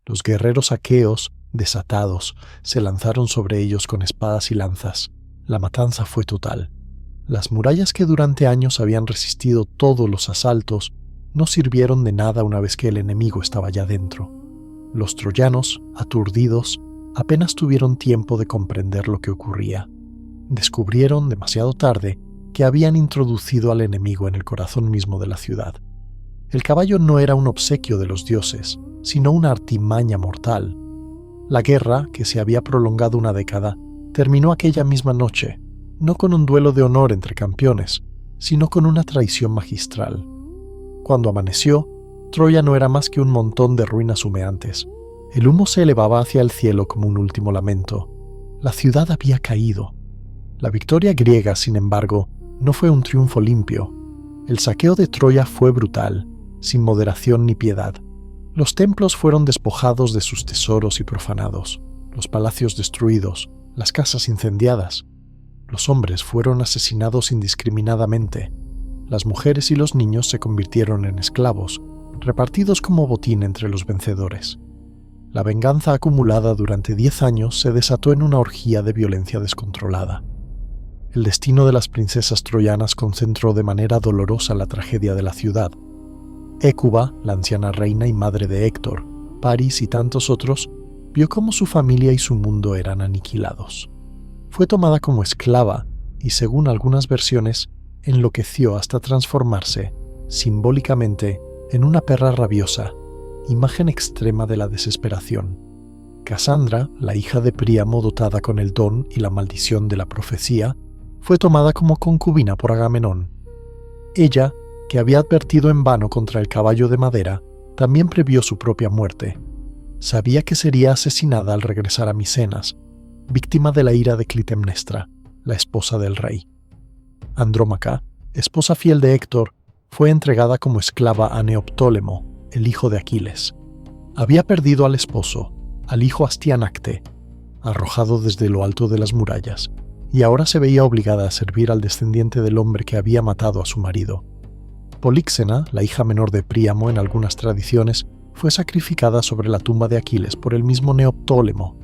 Los guerreros aqueos, desatados, se lanzaron sobre ellos con espadas y lanzas. La matanza fue total. Las murallas que durante años habían resistido todos los asaltos no sirvieron de nada una vez que el enemigo estaba ya dentro. Los troyanos, aturdidos, apenas tuvieron tiempo de comprender lo que ocurría. Descubrieron demasiado tarde que habían introducido al enemigo en el corazón mismo de la ciudad. El caballo no era un obsequio de los dioses, sino una artimaña mortal. La guerra, que se había prolongado una década, terminó aquella misma noche, no con un duelo de honor entre campeones, sino con una traición magistral. Cuando amaneció, Troya no era más que un montón de ruinas humeantes. El humo se elevaba hacia el cielo como un último lamento. La ciudad había caído. La victoria griega, sin embargo, no fue un triunfo limpio. El saqueo de Troya fue brutal, sin moderación ni piedad. Los templos fueron despojados de sus tesoros y profanados, los palacios destruidos, las casas incendiadas. Los hombres fueron asesinados indiscriminadamente. Las mujeres y los niños se convirtieron en esclavos, repartidos como botín entre los vencedores. La venganza acumulada durante 10 años se desató en una orgía de violencia descontrolada. El destino de las princesas troyanas concentró de manera dolorosa la tragedia de la ciudad. Hécuba, la anciana reina y madre de Héctor, Paris y tantos otros, vio cómo su familia y su mundo eran aniquilados. Fue tomada como esclava y, según algunas versiones, enloqueció hasta transformarse, simbólicamente, en una perra rabiosa, imagen extrema de la desesperación. Casandra, la hija de Príamo dotada con el don y la maldición de la profecía, fue tomada como concubina por Agamenón. Ella, que había advertido en vano contra el caballo de madera, también previó su propia muerte. Sabía que sería asesinada al regresar a Micenas, víctima de la ira de Clitemnestra, la esposa del rey. Andrómaca, esposa fiel de Héctor, fue entregada como esclava a Neoptólemo, el hijo de Aquiles. Había perdido al esposo, al hijo Astianacte, arrojado desde lo alto de las murallas, y ahora se veía obligada a servir al descendiente del hombre que había matado a su marido. Políxena, la hija menor de Príamo en algunas tradiciones, fue sacrificada sobre la tumba de Aquiles por el mismo Neoptólemo,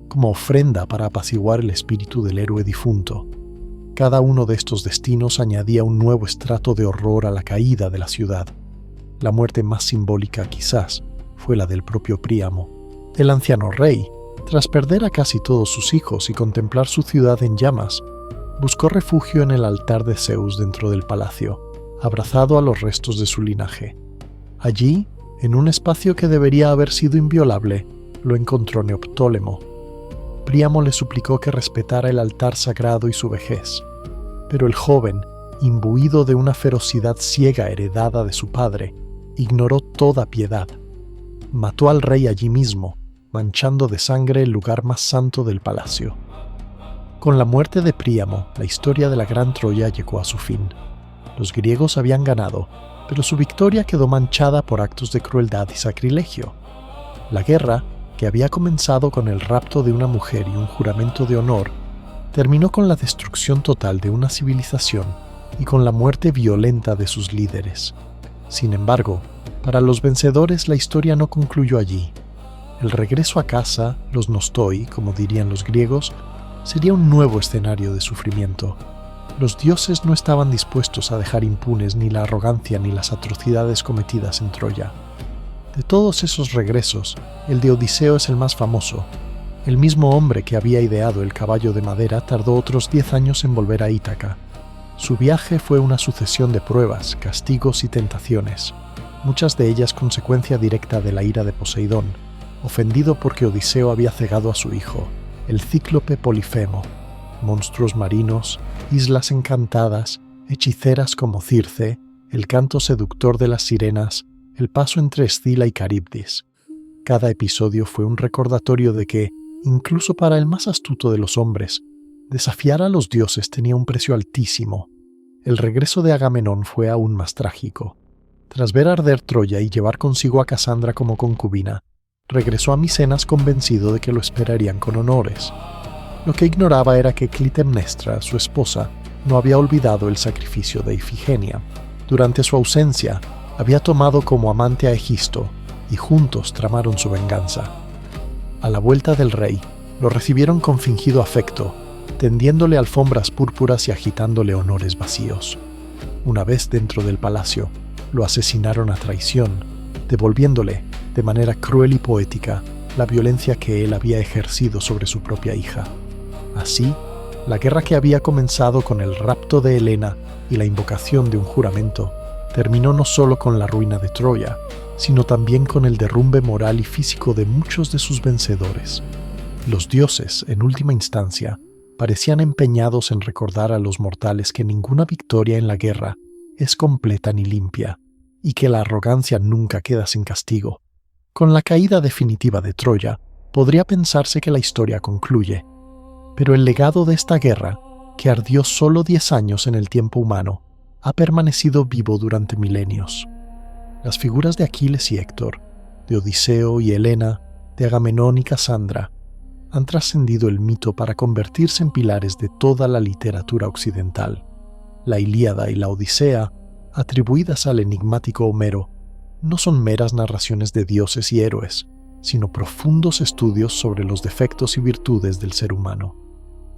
como ofrenda para apaciguar el espíritu del héroe difunto. Cada uno de estos destinos añadía un nuevo estrato de horror a la caída de la ciudad. La muerte más simbólica, quizás, fue la del propio Príamo. El anciano rey, tras perder a casi todos sus hijos y contemplar su ciudad en llamas, buscó refugio en el altar de Zeus dentro del palacio, abrazado a los restos de su linaje. Allí, en un espacio que debería haber sido inviolable, lo encontró Neoptólemo. Príamo le suplicó que respetara el altar sagrado y su vejez, pero el joven, imbuido de una ferocidad ciega heredada de su padre, ignoró toda piedad. Mató al rey allí mismo, manchando de sangre el lugar más santo del palacio. Con la muerte de Príamo, la historia de la Gran Troya llegó a su fin. Los griegos habían ganado, pero su victoria quedó manchada por actos de crueldad y sacrilegio. La guerra, que había comenzado con el rapto de una mujer y un juramento de honor, terminó con la destrucción total de una civilización y con la muerte violenta de sus líderes. Sin embargo, para los vencedores la historia no concluyó allí. El regreso a casa, los nostoi, como dirían los griegos, sería un nuevo escenario de sufrimiento. Los dioses no estaban dispuestos a dejar impunes ni la arrogancia ni las atrocidades cometidas en Troya. De todos esos regresos, el de Odiseo es el más famoso. El mismo hombre que había ideado el caballo de madera tardó otros 10 años en volver a Ítaca. Su viaje fue una sucesión de pruebas, castigos y tentaciones, muchas de ellas consecuencia directa de la ira de Poseidón, ofendido porque Odiseo había cegado a su hijo, el cíclope Polifemo. Monstruos marinos, islas encantadas, hechiceras como Circe, el canto seductor de las sirenas, el paso entre Escila y Caribdis. Cada episodio fue un recordatorio de que, incluso para el más astuto de los hombres, desafiar a los dioses tenía un precio altísimo. El regreso de Agamenón fue aún más trágico. Tras ver arder Troya y llevar consigo a Casandra como concubina, regresó a Micenas convencido de que lo esperarían con honores. Lo que ignoraba era que Clitemnestra, su esposa, no había olvidado el sacrificio de Ifigenia. Durante su ausencia, había tomado como amante a Egisto, y juntos tramaron su venganza. A la vuelta del rey, lo recibieron con fingido afecto, tendiéndole alfombras púrpuras y agitándole honores vacíos. Una vez dentro del palacio, lo asesinaron a traición, devolviéndole, de manera cruel y poética, la violencia que él había ejercido sobre su propia hija. Así, la guerra que había comenzado con el rapto de Helena y la invocación de un juramento, terminó no solo con la ruina de Troya, sino también con el derrumbe moral y físico de muchos de sus vencedores. Los dioses, en última instancia, parecían empeñados en recordar a los mortales que ninguna victoria en la guerra es completa ni limpia, y que la arrogancia nunca queda sin castigo. Con la caída definitiva de Troya, podría pensarse que la historia concluye. Pero el legado de esta guerra, que ardió solo 10 años en el tiempo humano, ha permanecido vivo durante milenios. Las figuras de Aquiles y Héctor, de Odiseo y Helena, de Agamenón y Casandra, han trascendido el mito para convertirse en pilares de toda la literatura occidental. La Ilíada y la Odisea, atribuidas al enigmático Homero, no son meras narraciones de dioses y héroes, sino profundos estudios sobre los defectos y virtudes del ser humano.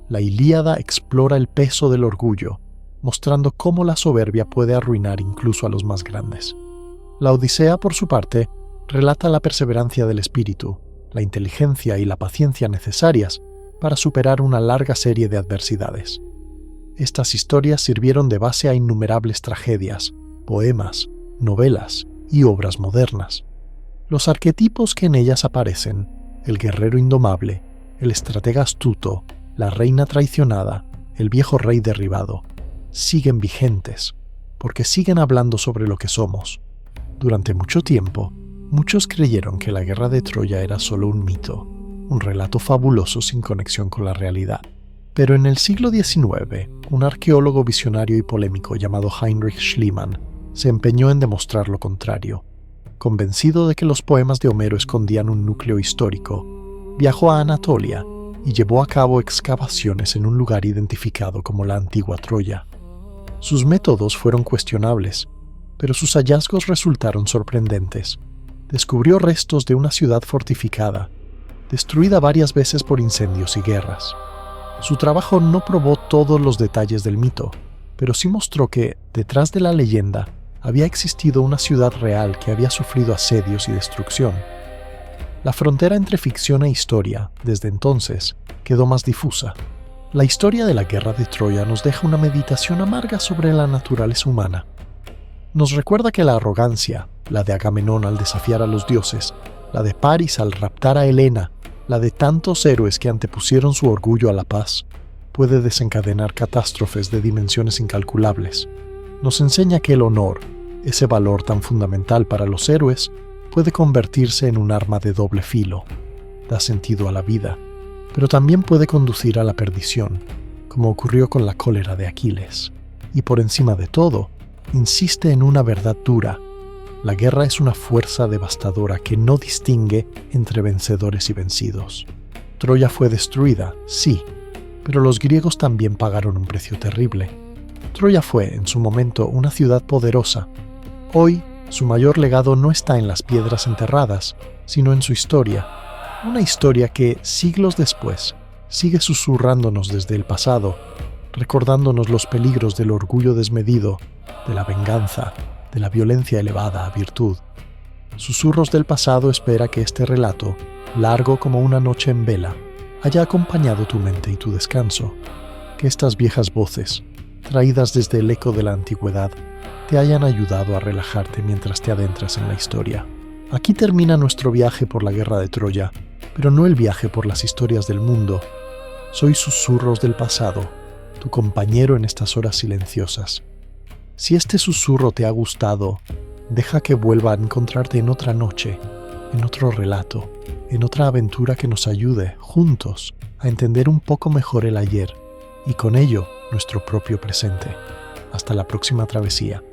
La Ilíada explora el peso del orgullo, mostrando cómo la soberbia puede arruinar incluso a los más grandes. La Odisea, por su parte, relata la perseverancia del espíritu, la inteligencia y la paciencia necesarias para superar una larga serie de adversidades. Estas historias sirvieron de base a innumerables tragedias, poemas, novelas y obras modernas. Los arquetipos que en ellas aparecen, el guerrero indomable, el estratega astuto, la reina traicionada, el viejo rey derribado, siguen vigentes, porque siguen hablando sobre lo que somos. Durante mucho tiempo, muchos creyeron que la guerra de Troya era solo un mito, un relato fabuloso sin conexión con la realidad. Pero en el siglo XIX, un arqueólogo visionario y polémico llamado Heinrich Schliemann se empeñó en demostrar lo contrario. Convencido de que los poemas de Homero escondían un núcleo histórico, viajó a Anatolia y llevó a cabo excavaciones en un lugar identificado como la antigua Troya. Sus métodos fueron cuestionables, pero sus hallazgos resultaron sorprendentes. Descubrió restos de una ciudad fortificada, destruida varias veces por incendios y guerras. Su trabajo no probó todos los detalles del mito, pero sí mostró que, detrás de la leyenda, había existido una ciudad real que había sufrido asedios y destrucción. La frontera entre ficción e historia, desde entonces, quedó más difusa. La historia de la guerra de Troya nos deja una meditación amarga sobre la naturaleza humana. Nos recuerda que la arrogancia, la de Agamenón al desafiar a los dioses, la de Paris al raptar a Helena, la de tantos héroes que antepusieron su orgullo a la paz, puede desencadenar catástrofes de dimensiones incalculables. Nos enseña que el honor, ese valor tan fundamental para los héroes, puede convertirse en un arma de doble filo. Da sentido a la vida, pero también puede conducir a la perdición, como ocurrió con la cólera de Aquiles. Y por encima de todo, insiste en una verdad dura. La guerra es una fuerza devastadora que no distingue entre vencedores y vencidos. Troya fue destruida, sí, pero los griegos también pagaron un precio terrible. Troya fue, en su momento, una ciudad poderosa. Hoy, su mayor legado no está en las piedras enterradas, sino en su historia. Una historia que, siglos después, sigue susurrándonos desde el pasado, recordándonos los peligros del orgullo desmedido, de la venganza, de la violencia elevada a virtud. Susurros del pasado espera que este relato, largo como una noche en vela, haya acompañado tu mente y tu descanso, que estas viejas voces, traídas desde el eco de la antigüedad, te hayan ayudado a relajarte mientras te adentras en la historia. Aquí termina nuestro viaje por la guerra de Troya, pero no el viaje por las historias del mundo. Soy Susurros del Pasado, tu compañero en estas horas silenciosas. Si este susurro te ha gustado, deja que vuelva a encontrarte en otra noche, en otro relato, en otra aventura que nos ayude, juntos, a entender un poco mejor el ayer y con ello nuestro propio presente. Hasta la próxima travesía.